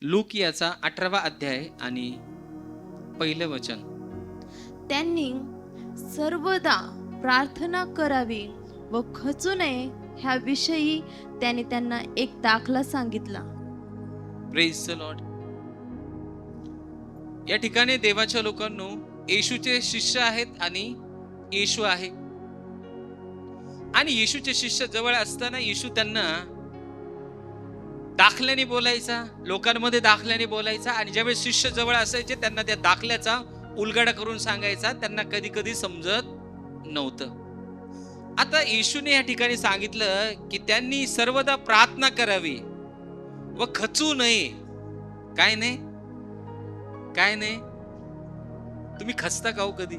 Look याचा 18वा अध्याय आणि पहिलं वचन. त्यांनी सर्वदा प्रार्थना करावी व खचू नये ह्या विषयी त्याने त्यांना एक दाखला सांगितला. Praise the Lord. या ठिकाणी देवाच्या लोकांनो, येशूचे शिष्य आहेत आणि येशू आहे. आणि येशूचे शिष्य जवळ असताना येशू त्यांना दाखल्याने बोलायचा, लोकांमध्ये दाखल्याने बोलायचा. आणि ज्यावेळेस शिष्य जवळ असायचे त्यांना त्या दाखल्याचा उलगडा करून सांगायचा. त्यांना कधी कधी समजत नव्हतं. आता येशूने या ठिकाणी सांगितलं की त्यांनी सर्वदा प्रार्थना करावी व खचू नये. काय नाही, काय नाही. तुम्ही खचता का हो कधी?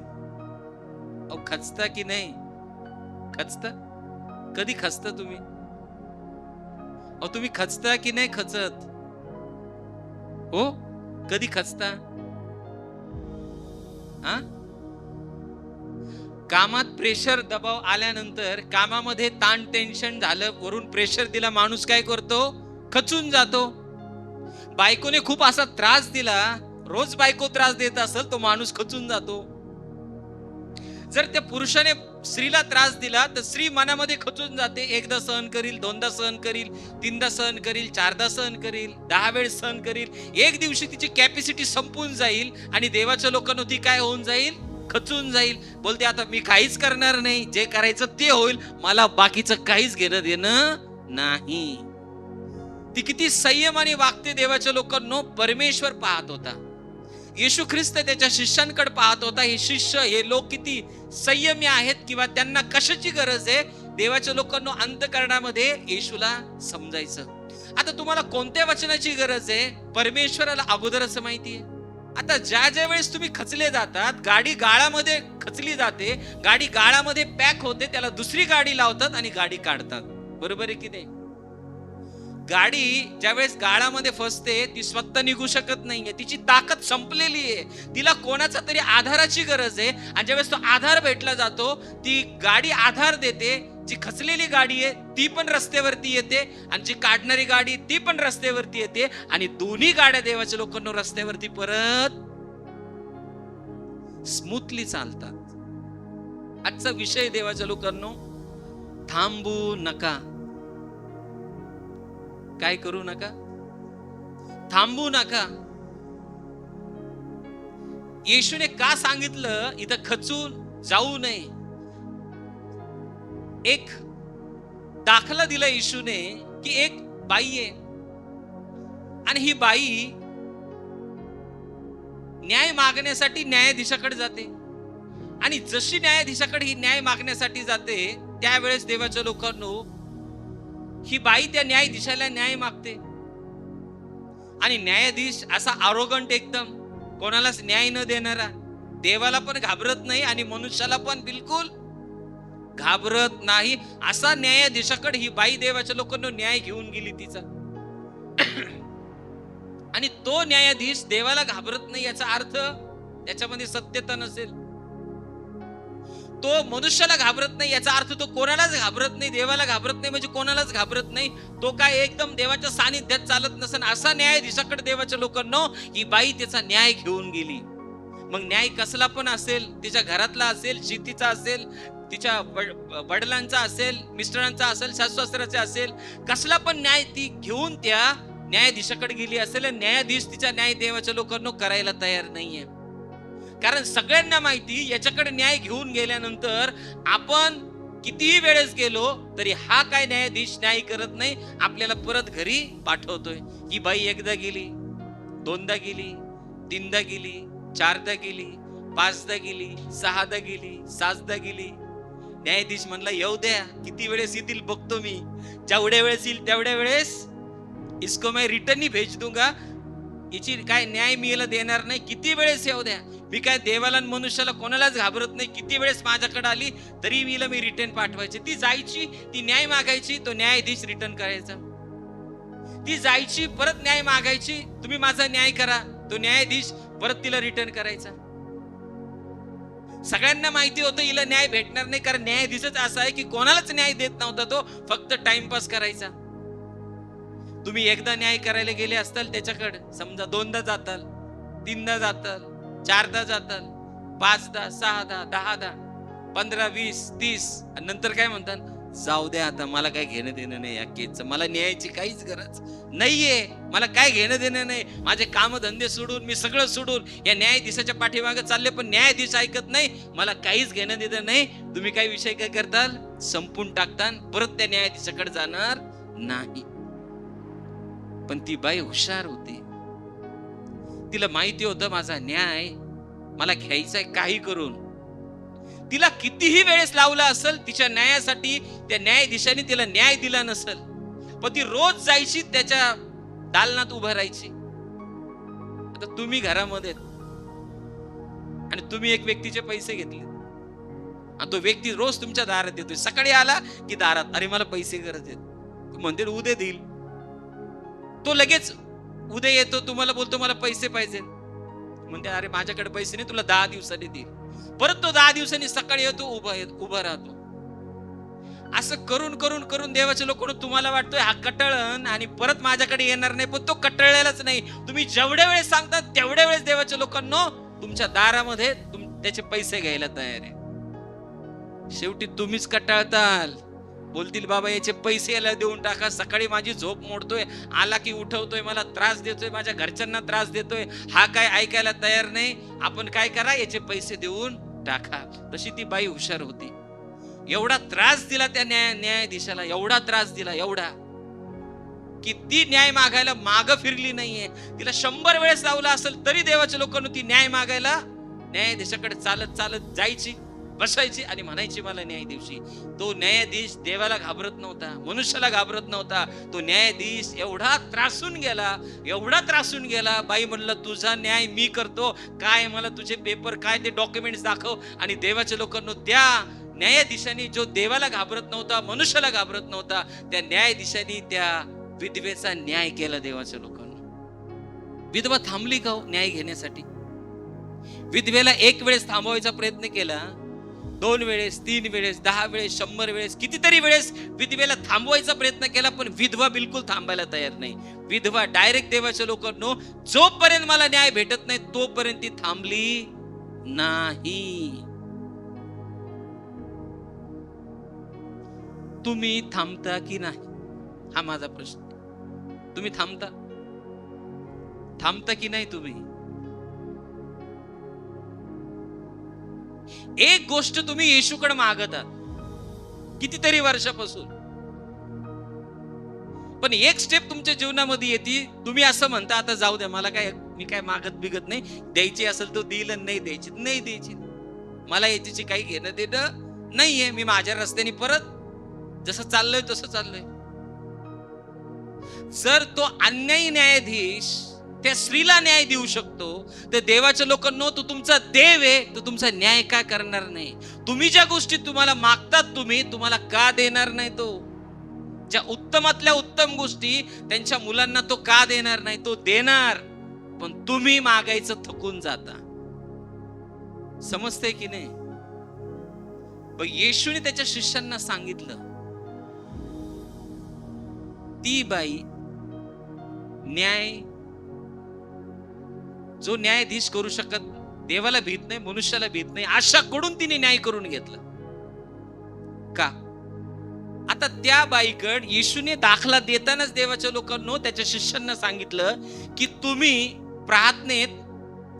अहो खचता की नाही? खचता? कधी खचता तुम्ही? अहो तुम्ही खचता की नाही खचत? हो, कधी खचता? हा, कामात प्रेशर दबाव आल्यानंतर, कामामध्ये ताण टेन्शन झालं, वरून प्रेशर दिला, माणूस काय करतो? खचून जातो. बायकोने खूप असा त्रास दिला, रोज बायको त्रास देत असेल, तो माणूस खचून जातो. जर त्या पुरुषाने स्त्रीला त्रास दिला तर स्त्री मनामध्ये खचून जाते. एकदा सहन करील, दोनदा सहन करील, तीनदा सहन करील, चारदा सहन करील, 10 वेळ सहन करील. एक दिवशी तिची कॅपॅसिटी संपून जाईल आणि देवाच्या लोकांना ती काय होऊन जाईल? खचून जाईल. बोलते आता मी काहीच करणार नाही, जे करायचं ते होईल, मला बाकीचं काहीच घेणं देणं नाही. ती किती संयमाने वागते देवाच्या लोकांनो. परमेश्वर पाहत होता, येशू ख्रिस्त त्याच्या शिष्यांकडे पाहत होता. हे शिष्य, हे लोक किती संयमी आहेत किंवा त्यांना कशाची गरज आहे. देवाच्या लोकांना अंतःकरणामध्ये येशूला समजायचं. आता तुम्हाला कोणत्या वचनाची गरज आहे? परमेश्वराला अगोदरच माहिती आहे. आता ज्या वेळेस तुम्ही खचले जातात, गाडी गाळामध्ये खचली जाते, गाडी गाळामध्ये पॅक होते, त्याला दुसरी गाडी लावतात आणि गाडी काढतात. बरोबर आहे की नाही? गाडी ज्यावेळेस गाळामध्ये फसते ती स्वतः निघू शकत नाहीये, तिची ताकद संपलेली आहे, तिला कोणाचा तरी आधाराची गरज आहे. आणि ज्यावेळेस तो आधार भेटला जातो, ती गाडी आधार देते. जी खचलेली गाडी आहे ती पण रस्त्यावरती येते आणि जी काढणारी गाडी ती पण रस्त्यावरती येते आणि दोन्ही गाड्या देवाच्या लोकांना रस्त्यावरती परत स्मूथली चालतात. आजचा विषय देवाच्या लोकांनो, थांबू नका. काय करू नका? थांबू नका. येशूने का सांगितलं इथं खचून जाऊ नये? एक दाखला दिला येशूने की एक बाई आहे आणि ही बाई न्याय मागण्यासाठी न्यायाधीशाकडे जाते. आणि जशी न्यायाधीशाकडे ही न्याय मागण्यासाठी जाते, त्यावेळेस देवाच्या लोकांनो, ही बाई त्या न्यायाधीशाला न्याय मागते. आणि न्यायाधीश असा आरोगंट एकदम, कोणालाच न्याय न देणारा, देवाला पण घाबरत नाही आणि मनुष्याला पण बिलकुल घाबरत नाही, असा न्यायाधीशाकडे ही बाई देवाच्या लोकांना न्याय घेऊन गेली तिचा. आणि तो न्यायाधीश देवाला घाबरत नाही याचा अर्थ त्याच्यामध्ये सत्यता नसेल. तो मनुष्याला घाबरत नाही याचा अर्थ तो कोणालाच घाबरत नाही. देवाला घाबरत नाही म्हणजे कोणालाच घाबरत नाही. तो काय एकदम देवाच्या सानिध्यात चालत नसेल, असा न्यायाधीशाकडे देवाच्या लोकांना ही बाई त्याचा न्याय घेऊन गेली. मग न्याय कसला पण असेल, तिच्या घरातला असेल, शेतीचा असेल, तिच्या वडिलांचा असेल, मिस्टरांचा असेल, सासू-सासऱ्याचा असेल, कसला पण न्याय ती घेऊन त्या न्यायाधीशाकडे गेली असेल. न्यायाधीश तिचा न्याय देवाच्या लोकांना करायला तयार नाहीये. कारण सगळ्यांना माहिती, याच्याकडे न्याय घेऊन गेल्यानंतर आपण कितीही वेळेस गेलो तरी हा काय न्यायाधीश न्याय करत नाही, आपल्याला परत घरी पाठवतोय. ही बाई एकदा गेली, दोनदा गेली, तीनदा गेली, चारदा गेली, पाचदा गेली, सहादा गेली, सातदा गेली. न्यायाधीश म्हणला येऊ द्या, किती वेळेस येतील बघतो मी, जेवढ्या वेळेस येईल तेवढ्या वेळेस इसको मैं रिटर्न ही भेज दूंगा. याची काय न्याय मी याला देणार नाही, किती वेळेस येऊ द्या. मी काय देवाला आणि मनुष्याला कोणालाच घाबरत नाही. किती वेळेस माझ्याकडे आली तरी मी रिटर्न पाठवायचे. ती जायची, ती न्याय मागायची, तो न्यायाधीश रिटर्न करायचा. ती जायची, परत न्याय मागायची, तुम्ही माझा न्याय करा, तो न्यायाधीश परत तिला रिटर्न करायचा. सगळ्यांना माहिती होतं हिला न्याय भेटणार नाही, कारण न्यायाधीशच असा आहे की कोणालाच न्याय देत नव्हता, तो फक्त टाइमपास करायचा. तुम्ही एकदा न्याय करायला गेले असताल त्याच्याकडे, समजा 2दा जाताल, 3दा जाताल, 4दा जाताल, 5दा, 6दा, 10दा, 15, 20, 30, आणि नंतर काय म्हणतात, जाऊ द्या आता, मला काय घेणं देणं नाही या केसचं, मला न्यायाची काहीच गरज नाहीये, मला काय घेणं देणं नाही, माझे काम धंदे सोडून, मी सगळं सोडून या न्यायाधीशाच्या पाठीमागे चालले, पण न्यायाधीश ऐकत नाही, मला काहीच घेणं देणं नाही. तुम्ही काय विषय काय करताल, संपून टाकताल, परत त्या न्यायाधीशाकडे जाणार नाही. पण ती बाई हुशार होती, तिला माहिती होतं माझा न्याय मला घ्यायचाय काही करून. तिला कितीही वेळेस लावला असेल तिच्या न्यायासाठी, त्या न्यायाधीशाने तिला न्याय दिला नसेल, पण ती रोज जायची, त्याच्या दालनात उभं राहायची. आता तुम्ही घरामध्ये आणि तुम्ही एक व्यक्तीचे पैसे घेतले आणि तो व्यक्ती रोज तुमच्या दारात येतोय, सकाळी आला की दारात, अरे मला पैसे गरज आहेत, म्हणते उद्या देईल. तो लगेच उद्या येतो, तुम्हाला बोलतो मला पैसे पाहिजे, म्हणते अरे माझ्याकडे पैसे नाही, तुला 10 दिवसांनी देईल. परत तो 10 दिवसांनी सकाळी येतो, उभा राहतो. असं करून करून करून देवाचे लोक, तुम्हाला वाटतोय हा कटळण आणि परत माझ्याकडे येणार नाही, पण तो कटळलेलाच नाही. तुम्ही जेवढ्या वेळेस सांगता तेवढ्या वेळेस देवाच्या लोकांना तुमच्या दारामध्ये त्याचे पैसे घ्यायला तयार आहे. शेवटी तुम्हीच कटाळताल, बोलतील बाबा याचे पैसे याला देऊन टाका, सकाळी माझी झोप मोडतोय, आला की उठवतोय, मला त्रास देतोय, माझ्या घरच्यांना त्रास देतोय, हा काय ऐकायला तयार नाही, आपण काय करा, याचे पैसे देऊन टाका. तशी ती बाई हुशार होती. एवढा त्रास दिला त्या न्यायाधीशाला, एवढा त्रास दिला, एवढा की ती न्याय मागायला माग फिरली नाहीये. तिला 100 वेळेस लावला असेल तरी देवाच्या लोकांनी ती न्याय मागायला न्यायाधीशाकडे चालत चालत जायची, बसायची आणि म्हणायची मला न्याय दिवशी. तो न्यायाधीश देवाला घाबरत नव्हता, मनुष्याला घाबरत नव्हता. तो न्यायाधीश एवढा त्रासून गेला, एवढा त्रासून गेला. बाई म्हणलं तुझा न्याय मी करतो, काय मला तुझे पेपर, काय ते डॉक्युमेंट्स दाखव. आणि देवाच्या लोकांना त्या न्यायाधीशाने, जो देवाला घाबरत नव्हता, मनुष्याला घाबरत नव्हता, त्या न्यायाधीशाने त्या विधवेचा न्याय केला देवाच्या लोकांना. विधवा थांबली का हो न्याय घेण्यासाठी? विधवेला 1 वेळेस थांबवायचा प्रयत्न केला, 2 वेळेस, 3 वेळेस, 10 वेळेस, 100 वेळेस, कितीतरी वेळेस विधवेला थांबवायचा प्रयत्न केला, पण विधवा बिलकुल थांबायला तयार नाही. विधवा डायरेक्ट देवाच्या लोकांनो, जोपर्यंत मला न्याय भेटत नाही तोपर्यंत ती थांबली नाही. तुम्ही थांबता की नाही, हा माझा प्रश्न. तुम्ही थांबता की नाही? तुम्ही एक गोष्ट तुम्ही येशूकडे मागत आहात कितीतरी वर्षापासून, पण एक स्टेप तुमच्या जीवनामध्ये येते, तुम्ही असं म्हणता आता जाऊ द्या, मला काय, मी काय मागत बिगत नाही, द्यायची असेल तो देईल, नाही द्यायची नाही द्यायची, मला याची काही घेणं देणं नाहीये, मी माझ्या रस्त्याने परत जसं चाललोय तसं चाललोय. जर तो अन्यायी न्यायाधीश त्या स्त्रीला न्याय देऊ शकतो, तर देवाच्या लोकांना तो तुमचा देव आहे, तो तुमचा न्याय का करणार नाही? तुम्ही ज्या गोष्टी तुम्हाला मागतात तुम्हाला का देणार नाही? तो ज्या उत्तमातल्या उत्तम गोष्टी त्यांच्या मुलांना तो का देणार नाही? तो देणार, पण तुम्ही मागायचं थकून जाता. समजते की नाही? पण येशूने त्याच्या शिष्यांना सांगितलं, ती बाई न्याय, जो न्यायाधीश करू शकत, देवाला भीत नाही, मनुष्याला भीत नाही, अशाकडून तिने न्याय करून घेतला. का? आता त्या बाईकड येशूने दाखला देतानाच देवाच्या लोकांना, त्याच्या शिष्यांना सांगितलं की तुम्ही प्रार्थनेत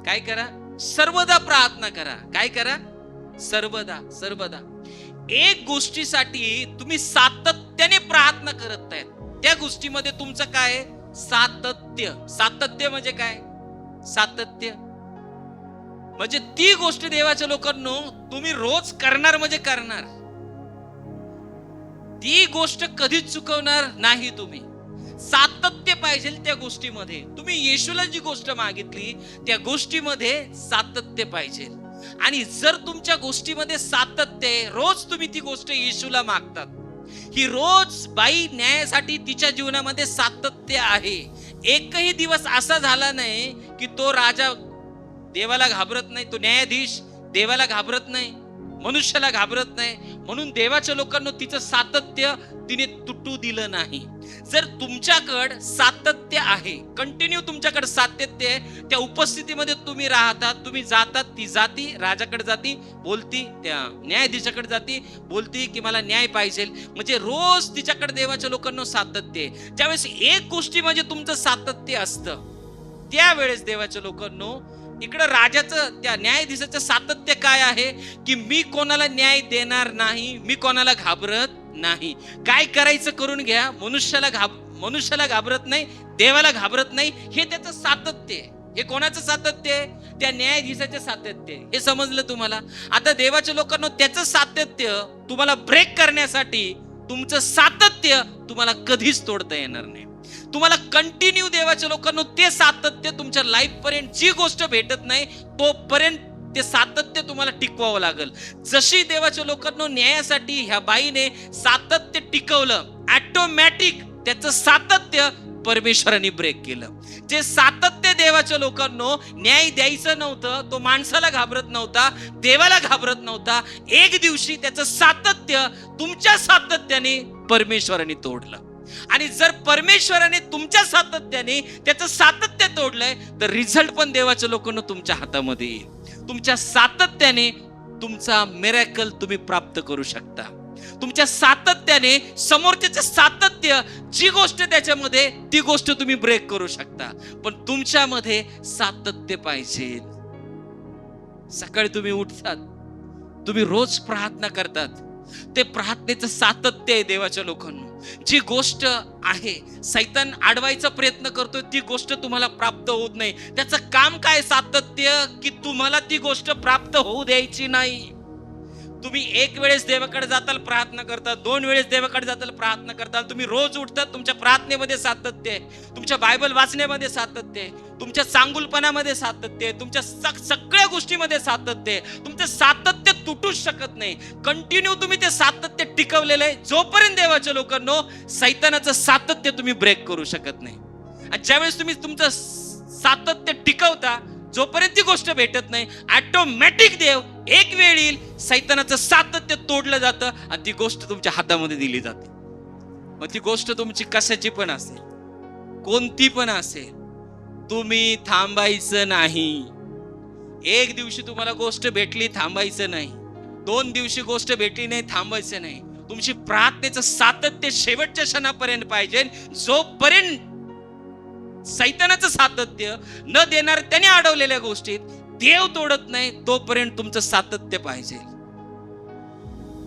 काय करा, सर्वदा प्रार्थना करा. काय करा? सर्वदा. एक गोष्टीसाठी तुम्ही सातत्याने प्रार्थना करत आहेत, त्या गोष्टीमध्ये तुमचं काय? सातत्य म्हणजे काय? सातत्य म्हणजे ती गोष्ट देवाच्या लोकांनो तुम्ही रोज करणार, म्हणजे करणार. ती गोष्ट कधीच चुकवणार नाही. तुम्ही सातत्य पाहिजे त्या गोष्टीमध्ये. तुम्ही येशूला जी गोष्ट मागितली त्या गोष्टीमध्ये सातत्य पाहिजे. आणि जर तुमच्या गोष्टीमध्ये सातत्य आहे, रोज तुम्ही ती गोष्ट येशूला मागतात, ही रोज बाई न्यायासाठी तिच्या जीवनामध्ये सातत्य आहे. एकही दिवस असा झाला नाही की तो राजा देवाला घाबरत नाही, तो न्यायाधीश देवाला घाबरत नाही, मनुष्याला घाबरत नाही. म्हणून देवाच्या लोकांना तिचं सातत्य तिने तुटू दिलं नाही. जर तुमच्याकडे सातत्य आहे, कंटिन्यू तुमच्याकडे सातत्य आहे, त्या उपस्थितीमध्ये तुम्ही राहतात, तुम्ही जातात, ती जाती राजाकडे जाती, बोलती त्या न्यायाधीशाकडे जाती, बोलती की मला न्याय पाहिजे, म्हणजे रोज तिच्याकडे देवाच्या लोकांना सातत्य आहे. ज्यावेळेस एक गोष्टी म्हणजे तुमचं सातत्य असतं, त्यावेळेस देवाच्या लोकांना इकडं राजाचं त्या न्यायाधीशाचं सातत्य काय आहे की मी कोणाला न्याय देणार नाही, मी कोणाला घाबरत नाही, काय करायचं करून घ्या, मनुष्याला घाबरत नाही, देवाला घाबरत नाही, हे त्याचं सातत्य आहे. हे कोणाचं सातत्य आहे? त्या न्यायाधीशाचं सातत्य आहे. हे समजलं तुम्हाला? आता देवाच्या लोकांना त्याचं सातत्य तुम्हाला ब्रेक करण्यासाठी तुमचं सातत्य तुम्हाला कधीच तोडता येणार नाही. तुम्हाला कंटिन्यू देवाच्या लोकांना ते सातत्य तुमच्या लाईफ पर्यंत, जी गोष्ट भेटत नाही तोपर्यंत ते सातत्य तुम्हाला टिकवावं लागेल. जशी देवाच्या लोकांना न्यायासाठी ह्या बाईने सातत्य टिकवलं, ऑटोमॅटिक त्याचं सातत्य परमेश्वराने ब्रेक केलं. जे सातत्य देवाच्या लोकांना न्याय द्यायचं नव्हतं, तो माणसाला घाबरत नव्हता, देवाला घाबरत नव्हता, एक दिवशी त्याचं सातत्य तुमच्या सातत्याने परमेश्वराने तोडलं. आणि जर परमेश्वराने तुमच्या सातत्याने त्याचं सातत्य तोडलंय तर रिझल्ट पण देवाच्या लोकांना तुमच्या हातामध्ये येईल. तुमच्या सातत्याने तुमचा मिरेकल तुम्ही प्राप्त करू शकता. तुमच्या सातत्याने समोरच्याचं सातत्य, जी गोष्ट त्याच्यामध्ये, ती गोष्ट तुम्ही ब्रेक करू शकता. पण तुमच्यामध्ये सातत्य पाहिजे. सकाळी तुम्ही उठतात, तुम्ही रोज प्रार्थना करतात, ते प्रार्थनेचं सातत्य आहे देवाच्या लोकांना. जी गोष्ट आहे सैतान अडवायचा प्रयत्न करतोय, ती गोष्ट तुम्हाला प्राप्त होत नाही, त्याचं काम काय? सातत्य, की तुम्हाला ती गोष्ट प्राप्त होऊ द्यायची नाही. तुम्ही एक वेळेस देवाकडे जाताल, प्रार्थना करता, दोन वेळेस देवाकडे जाताल, प्रार्थना करताल, तुम्ही रोज उठतात, तुमच्या प्रार्थनेमध्ये सातत्य आहे, तुमच्या बायबल वाचण्यामध्ये सातत्य आहे, तुमच्या चांगुलपणामध्ये सातत्य आहे, तुमच्या सगळ्या गोष्टीमध्ये सातत्य आहे. तुमचं सातत्य तुटूच शकत नाही. कंटिन्यू तुम्ही ते सातत्य टिकवलेलं आहे. जोपर्यंत देवाच्या लोकांनो सैतानाचं सातत्य तुम्ही ब्रेक करू शकत नाही. आणि ज्यावेळेस तुम्ही तुमचं सातत्य टिकवता, जोपर्यंत ती गोष्ट भेटत नाही, ऑटोमॅटिक देव एक वेळ येईल, सैतानाचं सातत्य तोडलं जातं आणि ती गोष्ट तुमच्या हातामध्ये दिली जाते. मग ती गोष्ट तुमची कशाची पण असेल, कोणती पण असेल, तुम्ही थांबायचं नाही. एक दिवशी तुम्हाला गोष्ट भेटली, थांबायचं नाही. दोन दिवशी गोष्ट भेटली नाही, थांबायचं नाही. तुमची प्रार्थनेचं सातत्य शेवटच्या क्षणापर्यंत पाहिजे. जोपर्यंत सैतानाचं सातत्य न देणार, त्याने अडवलेल्या गोष्टीत देव तोडत नाही, तोपर्यंत तुमचं सातत्य पाहिजे.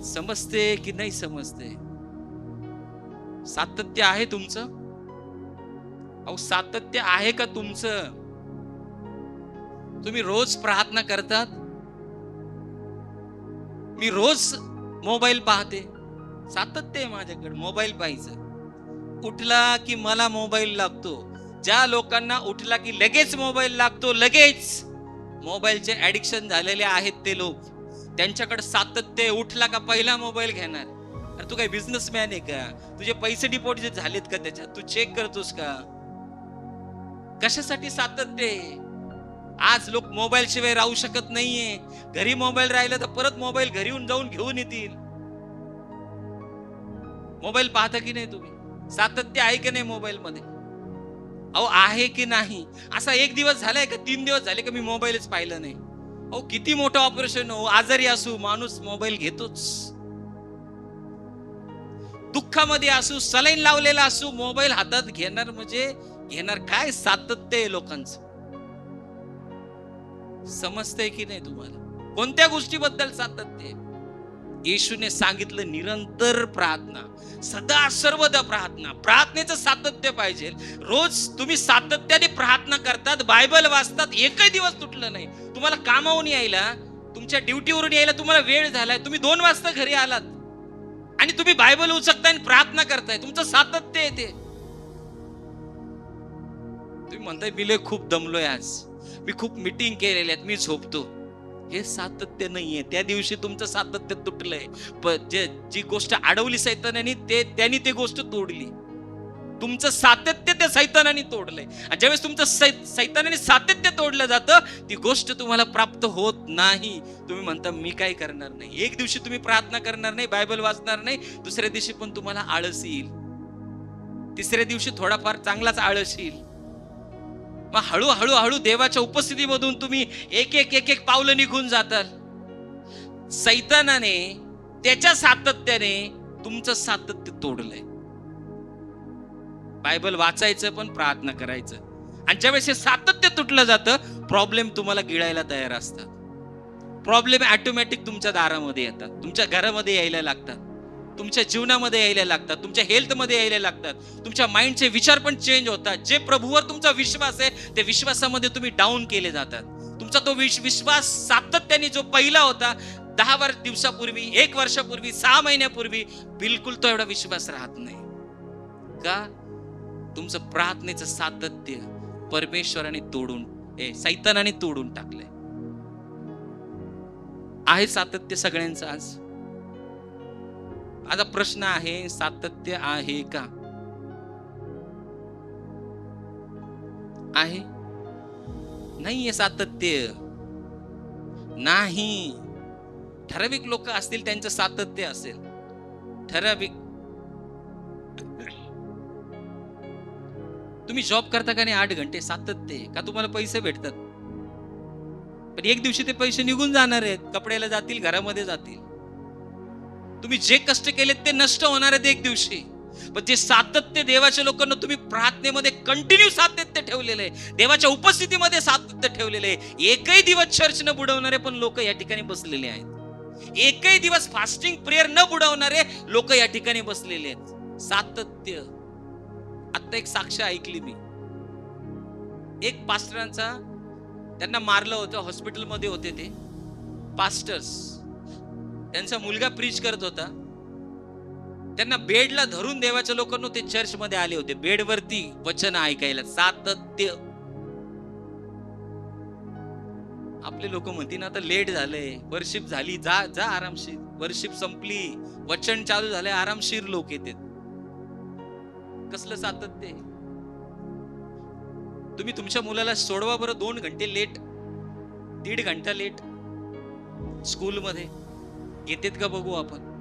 समजते की नाही समजते? सातत्य आहे तुमचं? अहो, सातत्य आहे का तुमचं? तुम्ही रोज प्रार्थना करतात, मी रोज मोबाईल पाहते, सातत्य आहे माझ्याकडे मोबाईल पाहायचं. उठला की मला मोबाईल लागतो. ज्या लोकांना उठला की लगेच मोबाईल लागतो, लगेच मोबाईलचे ऍडिक्शन झालेले आहेत ते लोक, त्यांच्याकडे सातत्य. उठला का पहिला मोबाईल घेणार. अरे तू काय बिझनेसमॅन आहे का? तुझे पैसे डिपॉझिट झालेत का त्याच्यात? तू चेक करतोस का? कशासाठी सातत्य आहे? आज लोक मोबाईल शिवाय राहू शकत नाहीये. घरी मोबाईल राहिला तर परत मोबाईल घरी येऊन जाऊन घेऊन येतील. मोबाईल पाहता की नाही तुम्ही? सातत्य आहे की नाही मोबाईल मध्ये? अहो, आहे की नाही? असा एक दिवस झालाय का, 3 दिवस झाले का मी मोबाईलच पाहिलं नाही? अहो, किती मोठं ऑपरेशन हो, आजारी असू, माणूस मोबाईल घेतोच. दुःखामध्ये असू, सलाईन लावलेला असू, मोबाईल हातात घेणार म्हणजे घेणार. काय सातत्य आहे लोकांचं? समजतंय की नाही तुम्हाला? कोणत्या गोष्टीबद्दल सातत्य आहे? येशूने सांगितलं, निरंतर प्रार्थना, सदा सर्वदा प्रार्थना. प्रार्थनेचं सातत्य पाहिजे. रोज तुम्ही सातत्याने प्रार्थना करतात, बायबल वाचतात, एकही दिवस तुटलं नाही. तुम्हाला कामावरून यायला, तुमच्या ड्युटीवरून यायला तुम्हाला वेळ झालाय, तुम्ही 2 वाजता घरी आलात आणि तुम्ही बायबल उचकताय आणि प्रार्थना करताय, तुमचं सातत्य आहे ते. तुम्ही म्हणताय, मी लय खूप दमलोय आज, मी खूप मीटिंग केलेल्या आहेत, मी झोपतो. हे सातत्य नाहीये. त्या दिवशी तुमचं सातत्य तुटलंय. जी गोष्ट अडवली सैतानाने, त्यांनी ती गोष्ट तोडली. तुमचं सातत्य त्या सैतानाने तोडलंय. आणि ज्यावेळेस तुमचं सैतानाने सातत्य तोडलं जातं, ती गोष्ट तुम्हाला प्राप्त होत नाही. तुम्ही म्हणता मी काय करणार नाही. एक दिवशी तुम्ही प्रार्थना करणार नाही, बायबल वाचणार नाही, दुसऱ्या दिवशी पण तुम्हाला आळस येईल, तिसऱ्या दिवशी थोडाफार चांगलाच आळस येईल. मग हळूहळू हळू देवाच्या उपस्थितीमधून तुम्ही एक एक एक एक पावलं निघून जाताल. सैतानाने त्याच्या सातत्याने तुमचं सातत्य तोडलंय. बायबल वाचायचं पण प्रार्थना करायचं. आणि ज्यावेळेस हे सातत्य तुटलं जातं, प्रॉब्लेम तुम्हाला गिळायला तयार असतात. प्रॉब्लेम ऑटोमॅटिक तुमच्या दारामध्ये येतात, तुमच्या घरामध्ये यायला लागतात, तुमच्या जीवनामध्ये यायला लागतात, तुमच्या हेल्थमध्ये यायला लागतात. तुमच्या माइंडचे विचार पण चेंज होतात. जे प्रभूवर तुमचा विश्वास आहे, त्या विश्वासामध्ये तुम्ही डाऊन केले जातात. तुमचा तो विश्वास सातत्याने जो पहिला होता 10 दिवसापूर्वी, 1 वर्षापूर्वी, 6 महिन्यापूर्वी, बिलकुल तो एवढा विश्वास राहत नाही. का? तुमचं प्रार्थनेचं सातत्य परमेश्वराने सैतानाने तोडून टाकलंय. आहे सातत्य सगळ्यांचं आज? आता प्रश्न आहे, सातत्य आहे का? आहे? नाहीये सातत्य. नाही. ठराविक लोक असतील त्यांचं सातत्य असेल. ठराविक. तुम्ही जॉब करता का नाही 8 घंटे? सातत्य का? तुम्हाला पैसे भेटतात, पण एक दिवशी ते पैसे निघून जाणार आहेत. कपड्याला जातील, घरामध्ये जातील. तुम्ही जे कष्ट केलेत ते नष्ट होणार आहेत एक दिवशी. पण जे सातत्य देवाच्या लोकांना तुम्ही प्रार्थनेमध्ये कंटिन्यू सातत्य ठेवलेलं आहे, देवाच्या उपस्थितीमध्ये सातत्य ठेवलेलं आहे. एकही दिवस चर्च न बुडवणारे पण लोक या ठिकाणी बसलेले आहेत. एकही दिवस फास्टिंग प्रेयर न बुडवणारे लोक या ठिकाणी बसलेले आहेत. सातत्य. आता एक साक्ष ऐकली मी. एक पास्टरांचा, त्यांना मारलं होतं, हॉस्पिटलमध्ये होते ते पास्टर्स. त्यांचा मुलगा प्रीच करत होता. त्यांना बेडला धरून देवाच्या लोकांना ते चर्च मध्ये आले होते, बेडवरती वचन ऐकायला. सातत्य. आपले लोक म्हणतील आता लेट झालंय, वर्शिप झाली, जा जा आरामशीर. वर्शिप संपली, वचन चालू झाले, आरामशीर लोक येतात. कसलं सातत्य? तुम्ही तुमच्या मुलाला सोडवा बरं 2 घंटे लेट, 1.5 घंटा लेट स्कूलमध्ये, येतेत का बघू आपण.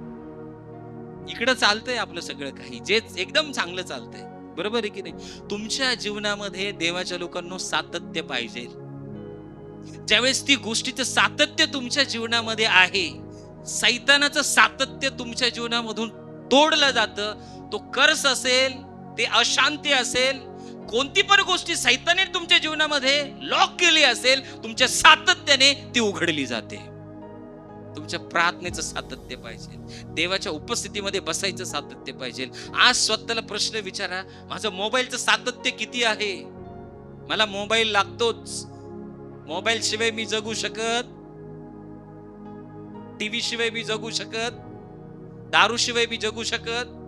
इकडं चालतंय आपलं सगळं काही, जे एकदम चांगलं चालतंय, बरोबर आहे की नाही? तुमच्या जीवनामध्ये देवाच्या लोकांना सातत्य पाहिजे. ज्यावेळेस ती गोष्टीचं सातत्य तुमच्या जीवनामध्ये आहे, सैतानाचं सातत्य तुमच्या जीवनामधून तोडलं जातं. तो कर्स असेल, ते अशांती असेल, कोणती पण गोष्टी सैताने तुमच्या जीवनामध्ये लॉक केली असेल, तुमच्या सातत्याने ती उघडली जाते. तुमच्या प्रार्थनेचं सातत्य पाहिजे, देवाच्या उपस्थितीमध्ये बसायचं सातत्य पाहिजे. आज स्वतःला प्रश्न विचारा, माझं मोबाईलचं सातत्य किती आहे? मला मोबाईल लागतोच. मोबाईल शिवाय मी जगू शकत, टीव्ही शिवाय मी जगू शकत, दारू शिवाय मी जगू शकत,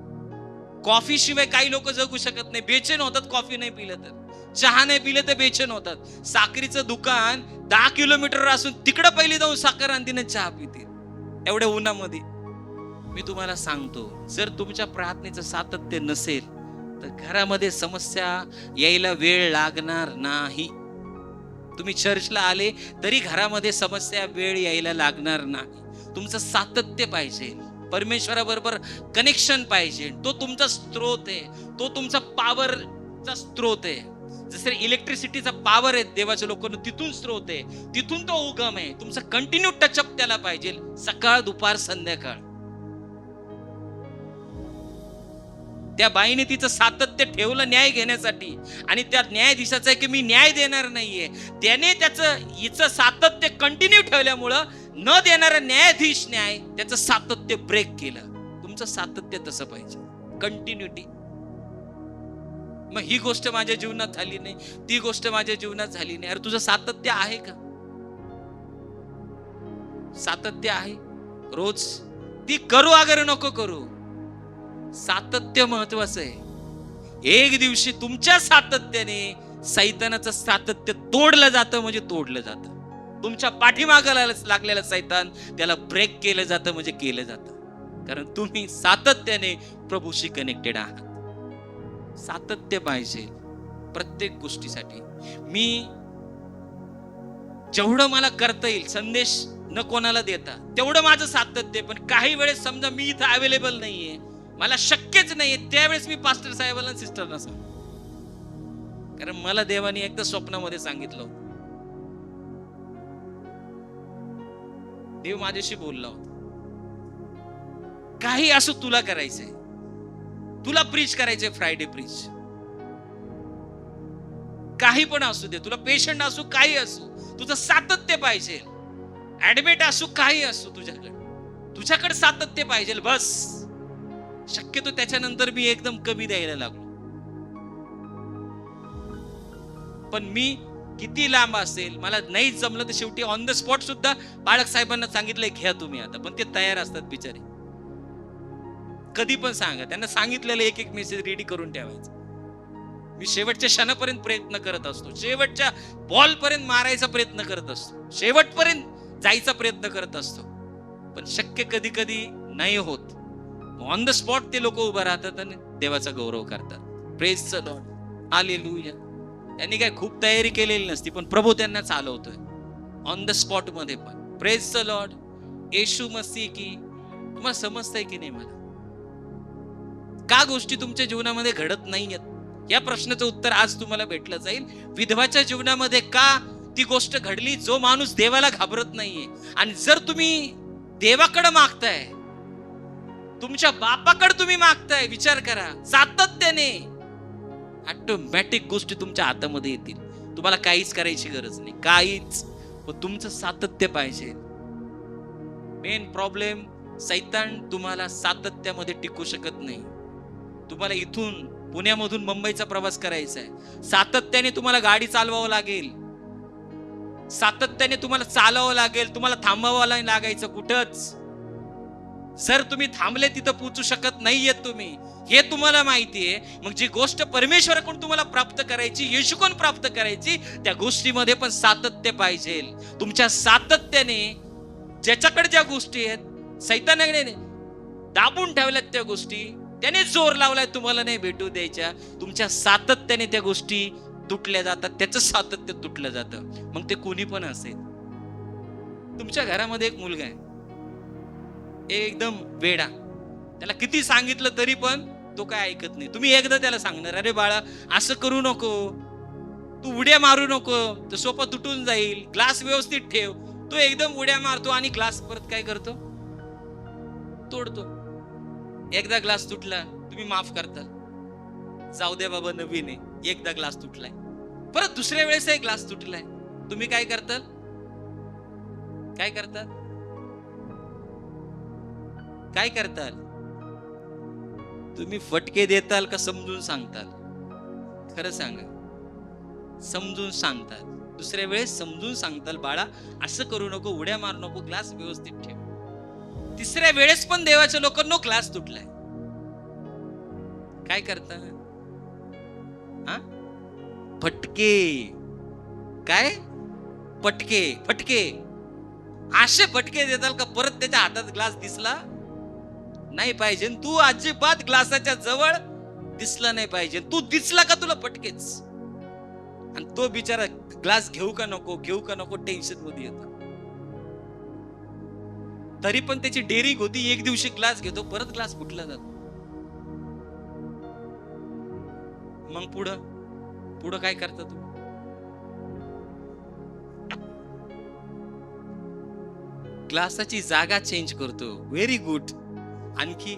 कॉफी शिवाय काही लोक जगू शकत नाही. बेचैन होतात कॉफी नाही पिलं तर, चहा नाही पिलं तर बेचैन होतात. साखरीचं दुकान 10 किलोमीटर असून तिकडं पहिली जाऊन साखर आणतीने चहा पितील एवढ्या उन्हामध्ये. मी तुम्हाला सांगतो, जर तुमच्या प्रार्थनेचं सातत्य नसेल तर घरामध्ये समस्या यायला वेळ लागणार नाही. तुम्ही चर्चला आले तरी घरामध्ये समस्या वेळ यायला लागणार नाही. तुमचं सातत्य पाहिजे, परमेश्वराबरोबर कनेक्शन पाहिजे. तो तुमचा स्त्रोत आहे, तो तुमचा पॉवरचा स्त्रोत आहे. जसं इलेक्ट्रिसिटीचा पॉवर आहे देवाच्या लोकांना, तिथून स्त्रोत आहे, तिथून तो उगम आहे. तुमचा कंटिन्यू टचअप त्याला पाहिजे, सकाळ दुपार संध्याकाळ. त्या बाईने तिचं सातत्य ठेवलं न्याय घेण्यासाठी, आणि त्या न्यायाधीशाचा आहे की मी न्याय देणार नाहीये, त्याने हिचं सातत्य कंटिन्यू ठेवल्यामुळं न देणारा न्यायाधीश न्याय त्याचं सातत्य ब्रेक केलं. तुमचं सातत्य तसं पाहिजे, कंटिन्युटी. मग ही गोष्ट माझ्या जीवनात झाली नाही, ती गोष्ट माझ्या जीवनात झाली नाही. अरे तुझं सातत्य आहे का? सातत्य आहे रोज, ती करू अगर नको करू, सातत्य महत्वाचं आहे. एक दिवशी तुमच्या सातत्याने सैतानाचं सातत्य तोडलं जातं, म्हणजे तोडलं जातं. तुमच्या पाठीमागाला लागलेलं सैतान त्याला ब्रेक केलं जातं, म्हणजे केलं जातं. कारण तुम्ही सातत्याने प्रभूशी कनेक्टेड आहात. सातत्य पाहिजे प्रत्येक गोष्टीसाठी. मी जेवढं मला करता येईल संदेश न कोणाला देता तेवढं माझं सातत्य. पण काही वेळेस समजा मी इथं अवेलेबल नाहीये, मला शक्यच नाहीये, त्यावेळेस मी पास्टर साहेबांना सिस्टरना सांग. कारण मला देवाने एकदा स्वप्नामध्ये सांगितलं होतं, देव माझ्याशी बोलला होता, काही असो तुला करायचंय, तुला प्रीच करायचंय, फ्रायडे प्रीच, काही पण असू दे, तुला पेशंट असू, काही असू, तुझं सातत्य पाहिजे. ऍडमिट असू, काही असू, तुझ्याकडे सातत्य पाहिजे बस. शक्यतो त्याच्यानंतर मी एकदम कमी द्यायला लागलो. पण मी किती लांब असेल, मला नाही जमलं तर शेवटी ऑन द स्पॉट सुद्धा बाळक साहेबांना सांगितलंय घ्या तुम्ही आता. पण ते तयार असतात बिचारे, कधी पण सांगा. त्यांना सांगितलेलं एक एक मेसेज रेडी करून ठेवायचं. मी शेवटच्या क्षणापर्यंत प्रयत्न करत असतो, शेवटच्या बॉल पर्यंत मारायचा प्रयत्न करत असतो, शेवटपर्यंत जायचा प्रयत्न करत असतो. पण शक्य कधी कधी नाही होत. ऑन द स्पॉट ते लोक उभं राहतात आणि देवाचा गौरव करतात. Praise the lord, hallelujah. त्यांनी काय खूप तयारी केलेली नसती, पण प्रभू त्यांना चालवतोय ऑन द स्पॉट मध्ये पण. Praise the lord. Yeshu Masih की. तुम्हाला समजतंय की नाही मला का गोष्टी तुमच्या जीवनामध्ये घडत नाहीयेत? या प्रश्नाचं उत्तर आज तुम्हाला भेटलं जाईल. विधवाच्या जीवनामध्ये का ती गोष्ट घडली? जो माणूस देवाला घाबरत नाहीये. आणि जर तुम्ही देवाकडे मागताय, तुमच्या बापाकडे तुम्ही मागताय, विचार करा, सातत्याने ऑटोमॅटिक गोष्टी तुमच्या हातामध्ये येतील. तुम्हाला काहीच करायची गरज नाही, काहीच. पण तुमचं सातत्य पाहिजे. मेन प्रॉब्लेम, सैतान तुम्हाला सातत्यामध्ये टिकू शकत नाही. तुम्हाला इथून पुण्यामधून मुंबईचा प्रवास करायचा आहे, सातत्याने तुम्हाला गाडी चालवावं लागेल, सातत्याने तुम्हाला चालवावं लागेल, तुम्हाला थांबावं लागायचं कुठंच. जर तुम्ही थांबले तिथं पोहोचू शकत नाहीयेत तुम्ही, हे तुम्हाला माहितीये. मग जी गोष्ट परमेश्वराकडून तुम्हाला प्राप्त करायची, येशूकडून प्राप्त करायची, त्या गोष्टीमध्ये पण सातत्य पाहिजे. तुमच्या सातत्याने ज्याच्याकडे ज्या गोष्टी आहेत, सैतानाने दाबून ठेवल्यात त्या गोष्टी, त्याने जोर लावलाय तुम्हाला नाही भेटू द्यायच्या, तुमच्या सातत्याने त्या गोष्टी तुटल्या जातात, त्याचं सातत्य तुटलं जातं. मग ते कोणी पण असेल. तुमच्या घरामध्ये एक मुलगा आहे, एकदम वेडा, त्याला किती सांगितलं तरी पण तो काय ऐकत नाही. तुम्ही एकदा त्याला सांगणार, अरे बाळा असं करू नको, तू उड्या मारू नको, तो सोफा तुटून जाईल, ग्लास व्यवस्थित ठेव. तो एकदम उड्या मारतो आणि ग्लास परत काय करतो, तोडतो. एकदा ग्लास तुटला, तुम्ही माफ करता, जाऊ दे बाबा नवीन आहे, एकदा ग्लास तुटलाय. परत दुसऱ्या वेळेस एक ग्लास तुटलाय, तुम्ही काय करता, काय करतात, काय करताल? तुम्ही फटके देताल का समजून सांगताल? खरं सांगा, समजून सांगताल. दुसऱ्या वेळेस समजून सांगताल, बाळा असं करू नको, उड्या मारू नको, ग्लास व्यवस्थित ठेव. तिसऱ्या वेळेस पण देवाच्या लोकांनो ग्लास तुटलाय, काय करता? फटके. काय फटके? फटके असे फटके देताल का परत त्याच्या हातात ग्लास दिसला नाही पाहिजे, तू अजिबात ग्लासाच्या जवळ दिसला नाही पाहिजे. तू दिसला का तुला फटकेच. आणि तो बिचारा ग्लास घेऊ का नको, घेऊ का नको टेन्शन मध्ये येतो. तरी पण त्याची डेअरिंग होती, एक दिवशी ग्लास घेतो, परत ग्लास फुटला जातो. मग पुढं पुढं काय करता तू? ग्लासाची जागा चेंज करतो. Very good. आणखी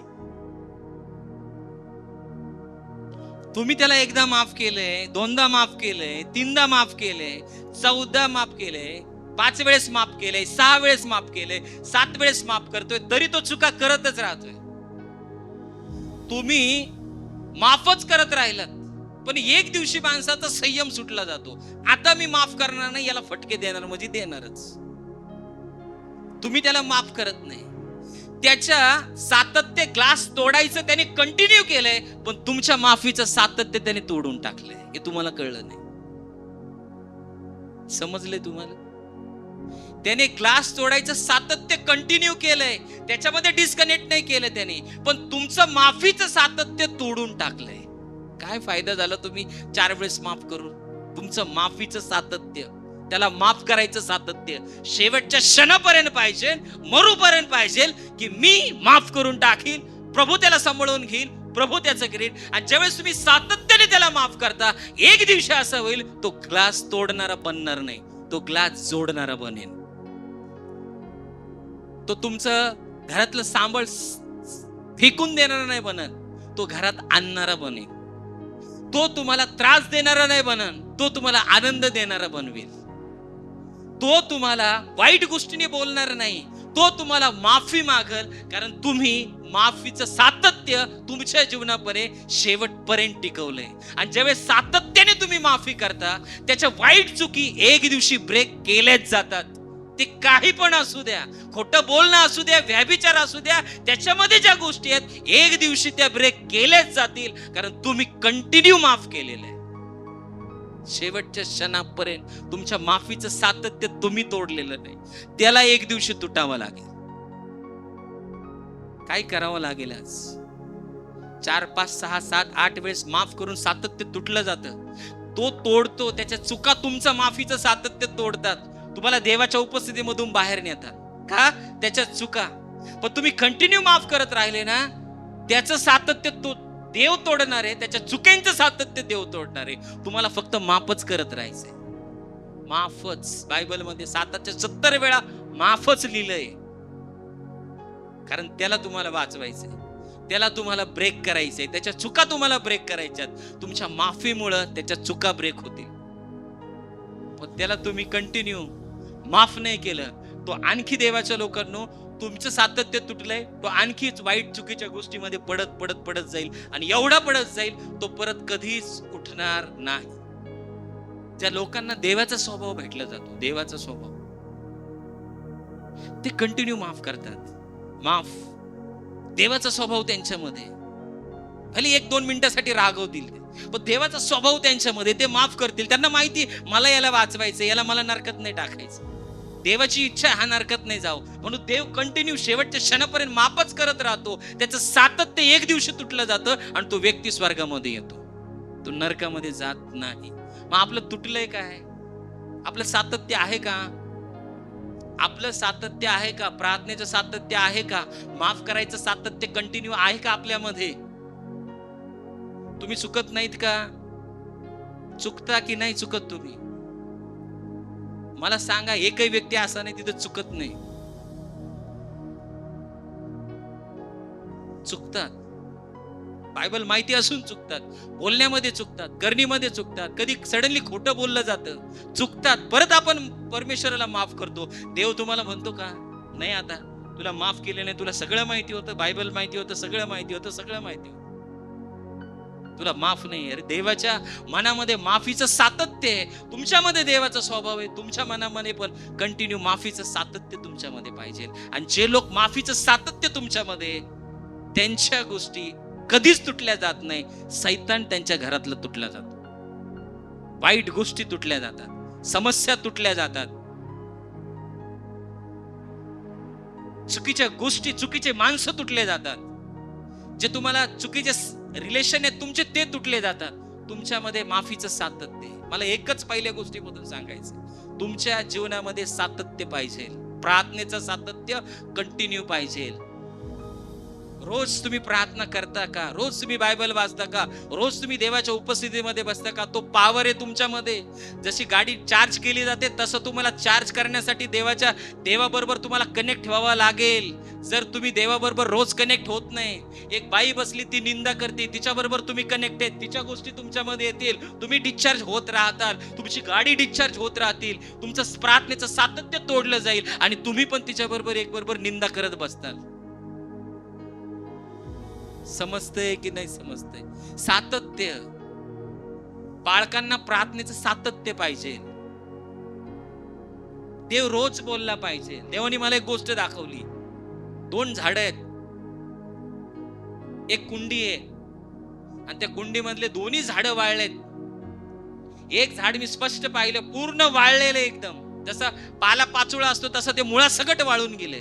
तुम्ही त्याला एकदा माफ केलंय, दोनदा माफ केलंय, तीनदा माफ केलंय, 14 माफ केलंय, 5 वेळेस माफ केलंय, 6 वेळेस माफ केलंय, 7 वेळेस माफ करतोय, तरी तो चुका करतच राहतोय. तुम्ही माफच करत राहिलात, पण एक दिवशी माणसाचा संयम सुटला जातो. आता मी माफ करणार नाही, याला फटके देणार म्हणजे देणारच. तुम्ही त्याला माफ करत नाही. त्याच्या सातत्य ग्लास तोडायचं त्याने कंटिन्यू केलंय, पण तुमच्या माफीचं सातत्य त्याने तोडून टाकलंय, हे तुम्हाला कळलं नाही. समजले तुम्हाला? त्याने ग्लास तोडायचं सातत्य कंटिन्यू केलंय, त्याच्यामध्ये डिस्कनेक्ट नाही केलं त्याने, पण तुमचं माफीचं सातत्य तोडून टाकलंय. काय फायदा झाला तुम्ही 4 वेळेस माफ करून? तुमचं माफीचं सातत्य, त्याला माफ करायचं सातत्य शेवटच्या क्षणापर्यंत पाहिजे, मरूपर्यंत पाहिजे, की मी माफ करून टाकील, प्रभू त्याला सांभाळून घेईल, प्रभू त्याचं करेल. आणि ज्यावेळेस तुम्ही सातत्याने त्याला माफ करता, एक दिवशी असं होईल, तो ग्लास तोडणारा बनणार नाही, तो ग्लास जोडणारा बनेल. तो तुमचं घरातलं सांभाळ फेकून देणारा नाही बनत, तो घरात आणणारा बनेल. तो तुम्हाला त्रास देणारा नाही बनन, तो तुम्हाला आनंद देणारा बनवेल. तो तुम्हाला वाईट गोष्टीने बोलणार नाही, तो तुम्हाला माफी मागल, कारण तुम्ही माफीचं सातत्य तुमच्या जीवनापर्यंत शेवटपर्यंत टिकवलंय. आणि ज्यावेळेस सातत्याने तुम्ही माफी करता, त्याच्या वाईट चुकी एक दिवशी ब्रेक केल्याच जातात. ते काही पण असू द्या, खोटं बोलणं असू द्या, व्यभिचार असू द्या, त्याच्यामध्ये ज्या गोष्टी आहेत एक दिवशी त्या ब्रेक केल्याच जातील, कारण तुम्ही कंटिन्यू माफ केलेलं आहे. शेवटच्या क्षणापर्यंत तुमच्या माफीचं सातत्य तुम्ही तोडलेलं नाही, त्याला एक दिवशी तुटावं लागेल. काय करावं लागेल? आज 4, 5, 6, 7, 8 वेळेस माफ करून सातत्य तुटलं जातं. तो तोडतो, त्याच्या चुका तुमचं माफीचं सातत्य तोडतात, तुम्हाला देवाच्या उपस्थितीमधून बाहेर नेतात. का? त्याच्या चुका. पण तुम्ही कंटिन्यू माफ करत राहिले ना, त्याचं सातत्य तो देव तोडणार आहे, त्याच्या चुकांचं सातत्य देव तोडणार आहे. तुम्हाला फक्त माफच करत राहायचंय, माफच. बायबलमध्ये 770 वेळा माफच लिहिलंय, कारण त्याला तुम्हाला वाचवायचंय, त्याला तुम्हाला ब्रेक करायचंय, त्याच्या चुका तुम्हाला ब्रेक करायच्यात. तुमच्या माफीमुळं त्याच्या चुका ब्रेक होतील. पण त्याला तुम्ही कंटिन्यू माफ नाही केलं, तो आणखी देवाच्या लोकांनो तुमचं सातत्य तुटलंय, तो आणखीच वाईट चुकीच्या गोष्टीमध्ये पडत पडत पडत जाईल, आणि एवढा पडत जाईल तो परत कधीच उठणार नाही. ज्या लोकांना देवाचा स्वभाव भेटला जातो, देवाचा स्वभाव, ते कंटिन्यू माफ करतात. माफ देवाचा स्वभाव त्यांच्यामध्ये, भले 1-2 मिनिटासाठी रागवतील ते, पण देवाचा स्वभाव त्यांच्यामध्ये, ते माफ करतील. त्यांना माहिती मला याला वाचवायचं, याला मला नरकात नाही टाकायचं, देवाची इच्छा हा नरकात नाही जाऊ, म्हणून देव कंटिन्यू शेवटच्या क्षणापर्यंत माफच करत राहतो. त्याचं सातत्य एक दिवशी तुटलं जातं आणि तो व्यक्ती स्वर्गामध्ये येतो, तो नरकामध्ये जात नाही. मग आपलं तुटलंय काय? आपलं सातत्य आहे का? आपलं सातत्य आहे का? प्रार्थनेचं सातत्य आहे का? माफ करायचं सातत्य कंटिन्यू आहे का आपल्यामध्ये? तुम्ही चुकत नाहीत का? चुकता की नाही चुकत तुम्ही? मला सांगा, एकही व्यक्ती असा नाही तिथं चुकत नाही. चुकतात, बायबल माहिती असून चुकतात, बोलण्यामध्ये चुकतात, करणीमध्ये चुकतात, कधी सडनली खोटं बोललं जातं, चुकतात. परत आपण परमेश्वराला माफ करतो. देव तुम्हाला म्हणतो का? नाही, आता तुला माफ केले नाही, तुला सगळं माहिती होतं, बायबल माहिती होतं, सगळं माहिती होतं, सगळं माहिती होतं, तुला माफ नाही. अरे देवाच्या मनामध्ये माफीचं सातत्य आहे, तुमच्यामध्ये देवाचा स्वभाव आहे, तुमच्या मनामध्ये पण कंटिन्यू माफीचं सातत्य तुमच्यामध्ये पाहिजे. आणि जे लोक माफीचं सातत्य तुमच्यामध्ये, त्यांच्या गोष्टी कधीच तुटल्या जात नाही. सैतान त्यांच्या घरातलं तुटला जातो, वाईट गोष्टी तुटल्या जातात, समस्या तुटल्या जातात, चुकीच्या गोष्टी, चुकीचे माणसं तुटले जातात, जे तुम्हाला चुकीचे रिलेशन आहेत तुमचे ते तुटले जातात. तुमच्यामध्ये माफीचं सातत्य. मला एकच पहिल्या गोष्टीमधून सांगायचं, तुमच्या जीवनामध्ये सातत्य पाहिजे, प्रार्थनेचं सातत्य कंटिन्यू पाहिजे. रोज तुम्ही प्रार्थना करता का? रोज तुम्ही बायबल वाचता का? रोज तुम्ही देवाच्या उपस्थितीमध्ये बसता का? तो पॉवर आहे तुमच्यामध्ये. जशी गाडी चार्ज केली जाते तसं तुम्हाला चार्ज करण्यासाठी देवाबरोबर तुम्हाला कनेक्ट व्हावं लागेल. जर तुम्ही देवाबरोबर रोज कनेक्ट होत नाही, एक बाई बसली ती निंदा करते, तिच्याबरोबर तुम्ही कनेक्ट आहेत, तिच्या गोष्टी तुमच्यामध्ये येतील, तुम्ही डिस्चार्ज होत राहताल, तुमची गाडी डिस्चार्ज होत राहतील, तुमचं प्रार्थनेचं सातत्य तोडलं जाईल आणि तुम्ही पण तिच्याबरोबर एक बरोबर निंदा करत बसताल. समजतंय की नाही समजतंय? सातत्य. बाळकांना प्रार्थनेचं सातत्य पाहिजे. देव रोज बोलला पाहिजे. देवाने मला एक गोष्ट दाखवली. 2 झाडं आहेत, एक कुंडी आहे आणि त्या कुंडीमधले दोन्ही झाडं वाळलेत. एक झाड मी स्पष्ट पाहिलं, पूर्ण वाळलेलं, एकदम जसा पाला पाचोळा असतो तसं ते मुळासकट वाळून गेले.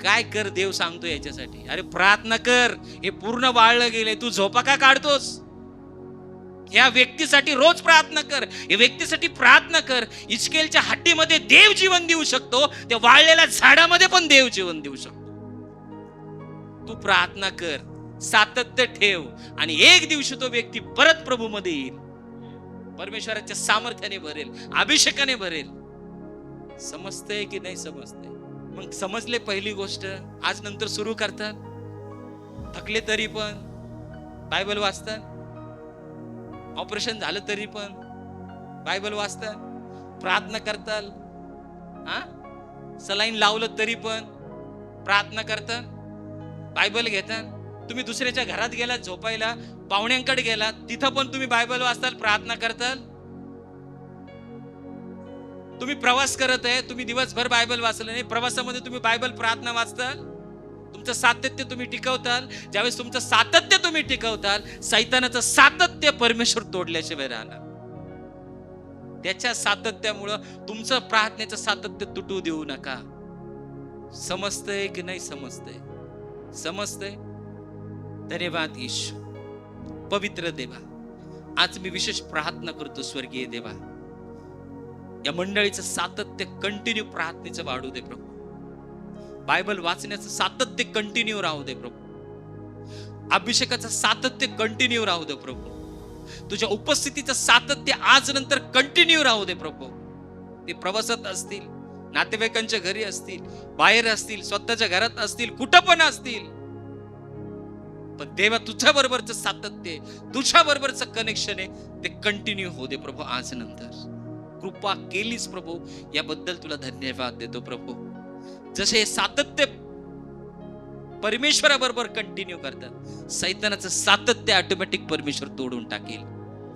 काय कर देव सांगतो याच्यासाठी? अरे प्रार्थना कर, हे पूर्ण वाळलं गेले, तू झोपा का काढतोस? या व्यक्तीसाठी रोज प्रार्थना कर, या व्यक्तीसाठी प्रार्थना कर. इस्केलच्या हड्डीमध्ये देव जीवन देऊ शकतो, त्या वाळलेल्या झाडामध्ये पण देव जीवन देऊ शकतो. तू प्रार्थना कर, सातत्य ठेव, आणि एक दिवशी तो व्यक्ती परत प्रभूमध्ये येईल, परमेश्वराच्या सामर्थ्याने भरेल, अभिषेकाने भरेल. समजतंय की नाही समजतंय? मग समजले पहिली गोष्ट, आज नंतर सुरू करतात. थकले तरी पण बायबल वाचतात, ऑपरेशन झालं तरी पण बायबल वाचतात, प्रार्थना करताल, सलाईन लावलं तरी पण प्रार्थना करतात, बायबल घेतात. तुम्ही दुसऱ्याच्या घरात गेलात झोपायला, पाहुण्यांकडे गेलात, तिथं पण तुम्ही बायबल वाचताल, प्रार्थना करताल. तुम्ही प्रवास करत आहे, तुम्ही दिवसभर बायबल वाचलं नाही, प्रवासामध्ये तुम्ही बायबल प्रार्थना वाचताल. तुमचं सातत्य तुम्ही टिकवताल. ज्यावेळेस तुमचं सातत्य तुम्ही टिकवताल, सैतानाचं सातत्य परमेश्वर तोडल्याशिवाय राहणार. त्याच्या सातत्यामुळं तुमचं प्रार्थनेचं सातत्य तुटू देऊ नका. समजतंय की नाही समजतंय? समजतंय? धन्यवाद येशू. पवित्र देवा, आज मी विशेष प्रार्थना करतो. स्वर्गीय देवा, या मंडळीचं सातत्य कंटिन्यू प्रार्थनेचं वाढू दे प्रभू. बायबल वाचण्याचं सातत्य कंटिन्यू राहू दे प्रभू. अभिषेकाचं सातत्य कंटिन्यू राहू दे प्रभू. तुझ्या उपस्थितीचं सातत्य आज नंतर कंटिन्यू राहू दे प्रभू. ते प्रवासात असतील, नातेवाईकांच्या घरी असतील, बाहेर असतील, स्वतःच्या घरात असतील, कुठं पण असतील, पण देवा तुझ्या बरोबरचं सातत्य, तुझ्या बरोबरचं कनेक्शन आहे ते कंटिन्यू होऊ दे प्रभू. आज नंतर कृपा केलीस प्रभू, याबद्दल तुला धन्यवाद देतो प्रभू. जसे हे सातत्य परमेश्वराबरोबर कंटिन्यू करतात, सैतानाचं सातत्य ऑटोमॅटिक परमेश्वर तोडून टाकेल.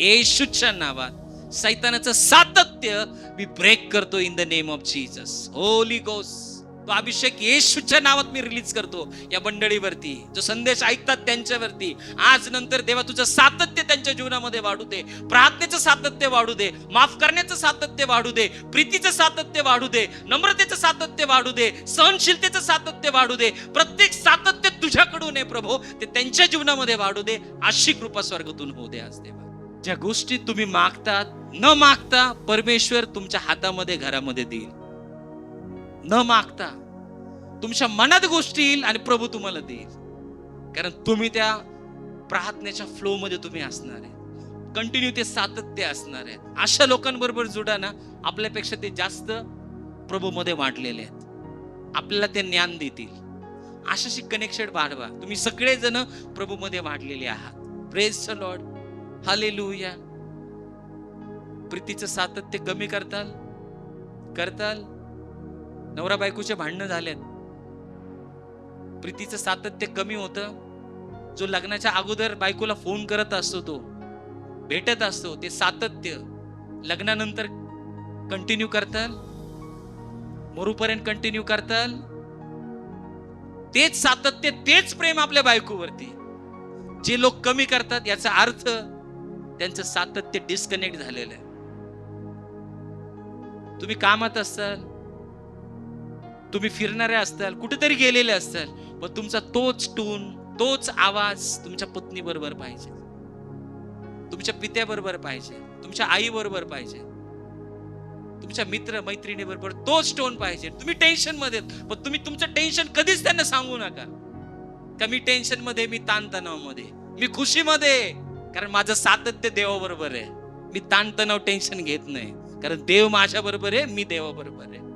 येशूच्या नावात सैतानाचं सातत्य मी ब्रेक करतो in the name of Jesus. Holy ghost, तो अभिषेक येशूच्या नावात मी रिलीज करतो या मंडळीवरती, जो संदेश ऐकतात त्यांच्यावरती. आज नंतर देवा तुझं सातत्य त्यांच्या जीवनामध्ये वाढू दे, प्रार्थनेचं सातत्य वाढू दे, माफ करण्याचं सातत्य वाढू दे, प्रीतीचं सातत्य वाढू दे, नम्रतेचं सातत्य वाढू दे, सहनशीलतेचं सातत्य वाढू दे. प्रत्येक सातत्य तुझ्याकडून आहे प्रभू, ते त्यांच्या जीवनामध्ये वाढू दे. अशी कृपा स्वर्गातून होऊ दे आज देवा. ज्या गोष्टी तुम्ही मागतात, न मागता परमेश्वर तुमच्या हातामध्ये घरामध्ये देईल. न मागता तुमच्या मनात गोष्टी येईल आणि प्रभू तुम्हाला देईल, कारण तुम्ही त्या प्रार्थनेच्या फ्लो मध्ये तुम्ही असणार आहे. कंटिन्यू ते सातत्य असणार आहे. अशा लोकांबरोबर जुडा ना, आपल्यापेक्षा ते जास्त प्रभू मध्ये वाढलेले आहेत, आपल्याला ते ज्ञान देतील. अशाशी कनेक्शन वाढवा. तुम्ही सगळेजण प्रभू मध्ये वाढलेले आहात. Praise the lord, hallelujah. प्रीतीचं सातत्य कमी करताल. नवरा बायकोचे भांडणं झालेत, प्रीतीचं सातत्य कमी होतं. जो लग्नाच्या अगोदर बायकोला फोन करत असतो, तो भेटत असतो, ते सातत्य लग्नानंतर कंटिन्यू करताल, मरूपर्यंत कंटिन्यू करताल. तेच सातत्य, तेच प्रेम आपल्या बायकोवरती. जे लोक कमी करतात याचा अर्थ त्यांचं सातत्य डिस्कनेक्ट झालेलं आहे. तुम्ही कामात असाल, तुम्ही फिरणारे असताल, कुठेतरी गेलेले असताल, पण तुमचा तोच टून, तोच आवाज तुमच्या पत्नी बरोबर पाहिजे, तुमच्या पित्याबरोबर पाहिजे, तुमच्या आई बरोबर पाहिजे, तुमच्या मित्र मैत्रिणी बरोबर तोच टोन पाहिजे. तुम्ही टेन्शन मध्ये, पण तुम्ही तुमचं टेन्शन कधीच त्यांना सांगू नका का मी टेन्शन मध्ये, मी ताणतणाव मध्ये, मी खुशीमध्ये, कारण माझं सातत्य देवाबरोबर आहे. मी ताणतणाव टेन्शन घेत नाही, कारण देव माझ्या बरोबर आहे, मी देवाबरोबर आहे.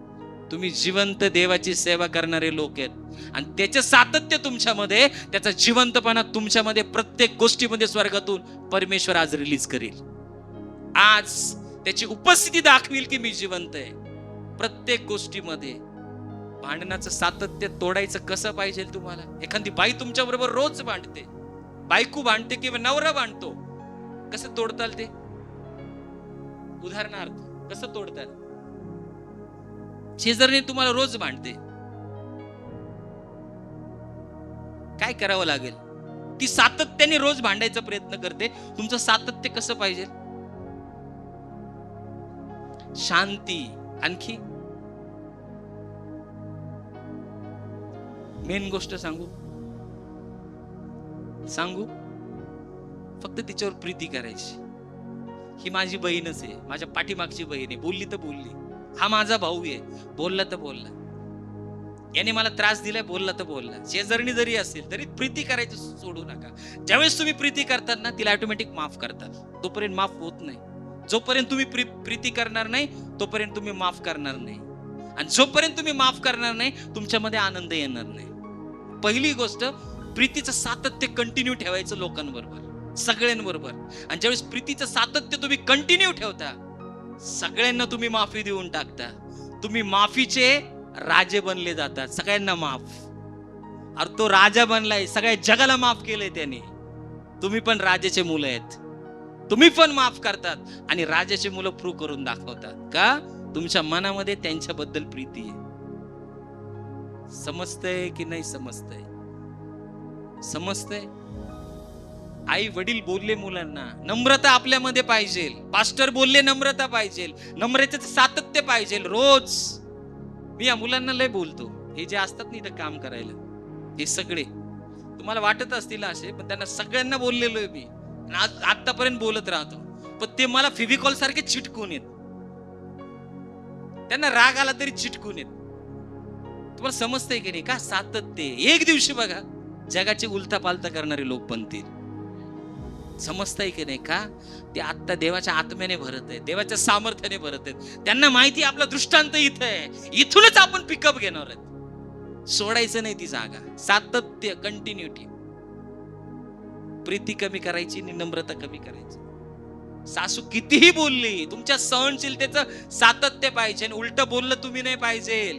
तुम्ही जिवंत देवाची सेवा करणारे लोक आहेत, आणि त्याचं सातत्य तुमच्यामध्ये, त्याचा जिवंतपणा तुमच्यामध्ये, प्रत्येक गोष्टीमध्ये स्वर्गातून परमेश्वर आज रिलीज करेल. आज त्याची उपस्थिती दाखवेल की मी जिवंत आहे. प्रत्येक गोष्टीमध्ये भांडणाचं सातत्य तोडायचं कसं पाहिजे तुम्हाला? एखादी बाई तुमच्या बरोबर रोज भांडते, बायको भांडते किंवा नवरा भांडतो, कसं तोडताल ते? उदाहरणार्थ कसं तोडताल? शेजारी तुम्हाला रोज भांडते, काय करावं लागेल? ती सातत्याने रोज भांडायचा प्रयत्न करते. तुमचं सातत्य कसं पाहिजे? शांती. आणखी मेन गोष्ट सांगू फक्त तिच्यावर प्रीती करायची. ही माझी बहीणच आहे, माझ्या पाठीमागची बहीण आहे, बोलली तर बोलली. हा माझा भाऊ आहे, बोलला तर बोलला. याने मला त्रास दिलाय, बोलला तर बोलला. शेजारणी जरी असेल तरी प्रीती करायची सोडू नका. ज्यावेळेस तुम्ही प्रीती करतात ना, तिला ऑटोमॅटिक माफ करतात. तोपर्यंत माफ होत नाही. जोपर्यंत तुम्ही प्रीती करणार नाही तोपर्यंत तुम्ही माफ करणार नाही. आणि जोपर्यंत तुम्ही माफ करणार नाही तुमच्यामध्ये आनंद येणार नाही. पहिली गोष्ट, प्रीतीचं सातत्य कंटिन्यू ठेवायचं लोकांबरोबर, सगळ्यांबरोबर. आणि ज्यावेळेस प्रीतीचं सातत्य तुम्ही कंटिन्यू ठेवता, सगळ्यांना तुम्ही माफी देऊन टाकता. तुम्ही माफीचे राजे बनले जातात. सगळ्यांना माफ. अरे तो राजा बनलाय, सगळ्या जगाला माफ केलंय त्याने. तुम्ही पण राजाचे मुलं आहेत. तुम्ही पण माफ करतात आणि राजाचे मुलं प्रूव्ह करून दाखवतात. का? तुमच्या मनामध्ये त्यांच्याबद्दल प्रीती आहे. समजतंय की नाही समजतंय? समजतंय? आई वडील बोलले मुलांना, नम्रता आपल्यामध्ये पाहिजे. पास्टर बोलले नम्रता पाहिजे, नम्रतेचं सातत्य पाहिजे. रोज मी या मुलांना लय बोलतो. हे जे असतात ना इथं काम करायला, हे सगळे तुम्हाला वाटत असतील असे, पण त्यांना सगळ्यांना बोललेलो आहे मी. आतापर्यंत बोलत राहतो. पण ते मला फेविकॉल सारखे चिटकून येत. त्यांना राग आला तरी चिटकून येत. तुम्हाला समजतंय की नाही? का? सातत्य. एक दिवशी बघा जगाची उलथा पालथा करणारे लोक बनतील. समजतंय की नाही? का? ते आता देवाच्या आत्म्याने भरत आहेत, देवाच्या सामर्थ्याने भरत आहेत. त्यांना माहिती आपला दृष्टांत इथं आहे, इथूनच आपण पिकअप घेणार आहेत. सोडायचं नाही ती जागा. सातत्य, कंटिन्युटी. प्रीती कमी करायची, नम्रता कमी करायची. सासू कितीही बोलली, तुमच्या सहनशीलतेचं सातत्य पाहिजे. उलट बोललं तुम्ही नाही पाहिजे.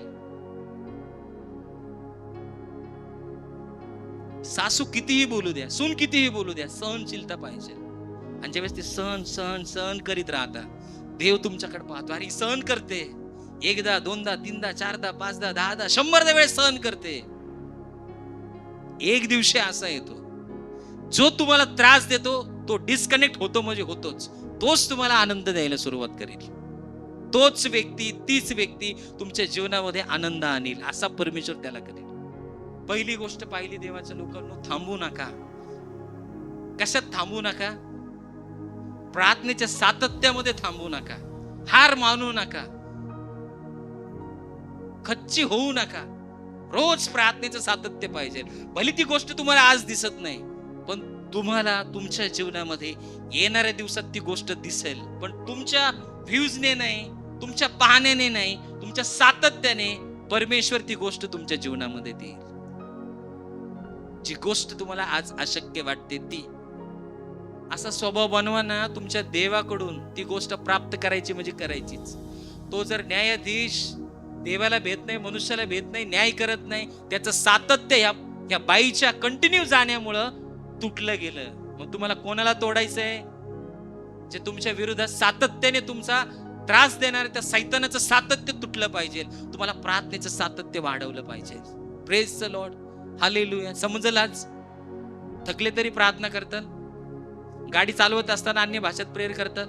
सासू कितीही बोलू द्या, सून कितीही बोलू द्या, सहनशीलता पाहिजे. आणि ज्यावेळेस ते सहन करीत राहता, देव तुमच्याकडे पाहतो. अरे सहन करते, एकदा, दोनदा, तीनदा, चारदा, पाचदा, 10दा, 100दा वेळेस सहन करते. एक दिवशी असा येतो, जो तुम्हाला त्रास देतो तो डिस्कनेक्ट होतो, म्हणजे होतोच. तोच तुम्हाला आनंद द्यायला सुरुवात करेल. तोच व्यक्ती, तीच व्यक्ती तुमच्या जीवनामध्ये आनंद आणेल. असा परमेश्वर त्याला करेल. पहिली गोष्ट पाहिली देवाच्या लोकांनो, थांबू नका. कशात थांबू नका? प्रार्थनेच्या सातत्यामध्ये थांबू नका. हार मानू नका, खच्ची होऊ नका. रोज प्रार्थनेचं सातत्य पाहिजे. भली ती गोष्ट तुम्हाला आज दिसत नाही, पण तुम्हाला तुमच्या जीवनामध्ये येणाऱ्या दिवसात ती गोष्ट दिसेल. पण तुमच्या व्ह्यूजने नाही, तुमच्या पाहण्याने नाही, तुमच्या सातत्याने परमेश्वर ती गोष्ट तुमच्या जीवनामध्ये देईल. जी गोष्ट तुम्हाला आज अशक्य वाटते ती, असा स्वभाव बनवा ना तुमच्या देवाकडून. ती गोष्ट प्राप्त करायची म्हणजे करायचीच. तो जर न्यायाधीश देवाला भेट नाही, मनुष्याला भेट नाही, न्याय करत नाही, त्याचं सातत्य या बाईच्या कंटिन्यू जाण्यामुळं तुटलं गेलं. मग तुम्हाला कोणाला तोडायचंय? जे तुमच्या विरोधात सातत्याने तुमचा त्रास देणार, त्या सैतानाचं सातत्य तुटलं पाहिजे. तुम्हाला प्रार्थनेचं सातत्य वाढवलं पाहिजे. Praise the lord, hallelujah. समजलं? आज थकले तरी प्रार्थना करतात. गाडी चालवत असताना अन्य भाषेत प्रेयर करतात.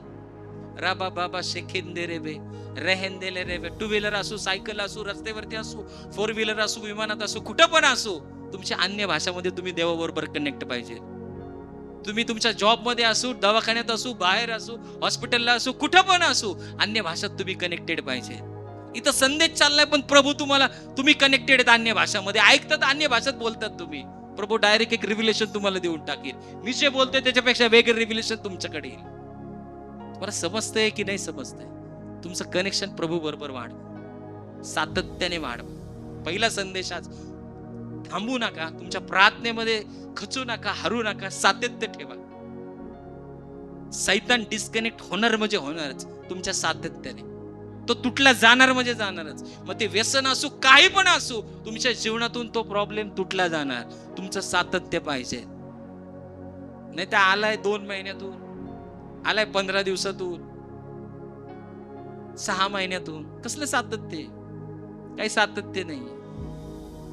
राबा बाबा शेखेन दे रे बे, रेहेन दे रे बे. 2 व्हीलर असू, सायकल असू, रस्त्यावरती असू, 4 व्हीलर असू, विमानात असू, कुठं पण असू, तुमच्या अन्य भाषामध्ये तुम्ही देवाबरोबर कनेक्ट पाहिजे. तुम्ही तुमच्या जॉब मध्ये असू, दवाखान्यात असू, बाहेर असू, हॉस्पिटलला असू, कुठं पण असू, अन्य भाषात तुम्ही कनेक्टेड पाहिजे. इथं संदेश चाललाय पण प्रभू तुम्ही कनेक्टेड आहेत अन्य भाषामध्ये, ऐकतात, अन्य भाषेत बोलतात तुम्ही. प्रभू डायरेक्ट एक रिव्हिलेशन तुम्हाला देऊन टाकेल. मी जे बोलतोय त्याच्यापेक्षा वेगळं रिव्हिलेशन तुमच्याकडे येईल. तुम्हाला समजतंय की नाही समजतंय? तुमचं कनेक्शन प्रभू बरोबर वाढवा, सातत्याने वाढवा. पहिला संदेश आज, थांबू नका, तुमच्या प्रार्थनेमध्ये खचू नका, हरू नका, सातत्य ठेवा. सैतान डिस्कनेक्ट होणार म्हणजे होणारच तुमच्या सातत्याने. तो तुटला जाणार म्हणजे जाणारच. मग ते व्यसन असू, काही पण असू, तुमच्या जीवनातून तो प्रॉब्लेम तुटला जाणार. तुमचं सातत्य पाहिजे. नाही तर आलाय 2 महिन्यातून, आलाय 15 दिवसातून, 6 महिन्यातून, कसलं सातत्य? काही सातत्य नाही.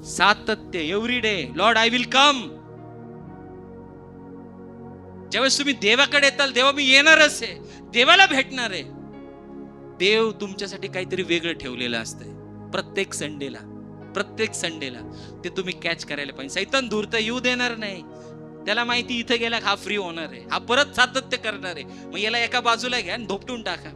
सातत्य every day. Lord I will come. ज्यावेळेस तुम्ही देवाकडे येताल, देवा मी येणारच आहे, देवाला भेटणार आहे. देव तुमच्यासाठी काहीतरी वेगळं ठेवलेलं असतंय प्रत्येक संडेला. प्रत्येक संडेला ते तुम्ही कॅच करायला पाहिजे. सैतान दूर तर येऊ देणार नाही. त्याला माहिती इथं गेला हा फ्री होणार आहे, हा परत सातत्य करणार आहे. मग याला एका बाजूला घ्या आणि धोपटून टाका.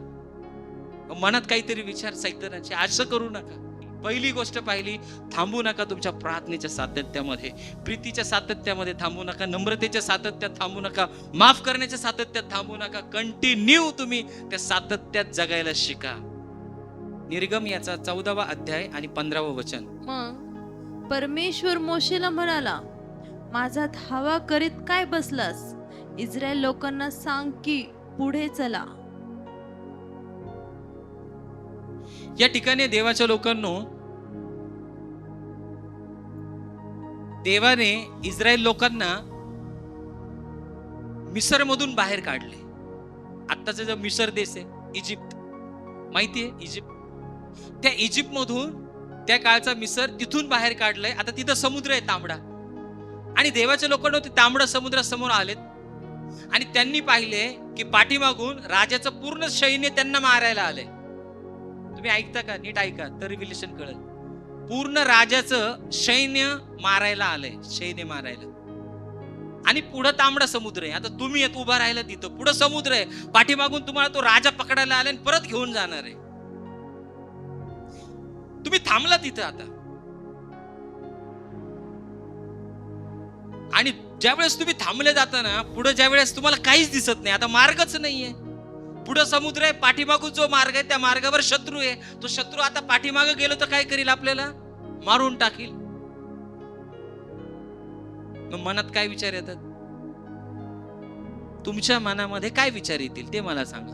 मनात काहीतरी विचार सैतानाचे, असं करू नका. पहिली गोष्ट पाहिली, थांबू नका तुमच्या प्रार्थनेच्या सातत्यामध्ये, प्रीतीच्या सातत्यामध्ये थांबू नका, नम्रतेच्या सातत्यात थांबू नका, माफ करण्याच्या सातत्यात थांबू नका. कंटिन्यू तुम्ही त्या सातत्यात जगायला शिका. निर्गम याचा 14वा अध्याय आणि 15वं वचन. मग परमेश्वर मोशेला म्हणाला, माझा धावा करीत काय बसलास? इस्रायल लोकांना सांग की पुढे चला. या ठिकाणी देवाच्या लोकांनो, देवाने इस्रायल लोकांना मिसर मधून बाहेर काढले. आत्ताचा जो मिसर देश आहे, इजिप्त माहितीये, इजिप्त, त्या इजिप्त मधून, त्या काळचा मिसर, तिथून बाहेर काढलंय. आता तिथं समुद्र आहे तांबडा, आणि देवाच्या लोकांना ते तांबडा समुद्रासमोर आलेत आणि त्यांनी पाहिले की पाठीमागून राजाचं पूर्ण सैन्य त्यांना मारायला आलंय. तुम्ही ऐकता का? नीट ऐका, तर रिव्हिलेशन कळेल. पूर्ण राजाचं सैन्य मारायला आलंय, सैन्य मारायला, आणि पुढं तांबडा समुद्र आहे. आता तुम्ही येत उभा राहिला तिथं, पुढं समुद्र आहे, पाठीमागून तुम्हाला तो राजा पकडायला आलाय आणि परत घेऊन जाणार आहे. तुम्ही थांबला तिथं आता, आणि ज्यावेळेस तुम्ही थांबले जाताना, पुढे ज्यावेळेस तुम्हाला काहीच दिसत नाही, आता मार्गच नाहीये, पुढे समुद्र आहे, पाठीमागून जो मार्ग आहे त्या मार्गावर शत्रू आहे, तो शत्रू आता पाठीमागे गेलो तर काय करील? आपल्याला मारून टाकील. मग मनात काय विचार येतात? तुमच्या मनामध्ये काय विचार येतील ते मला सांगा.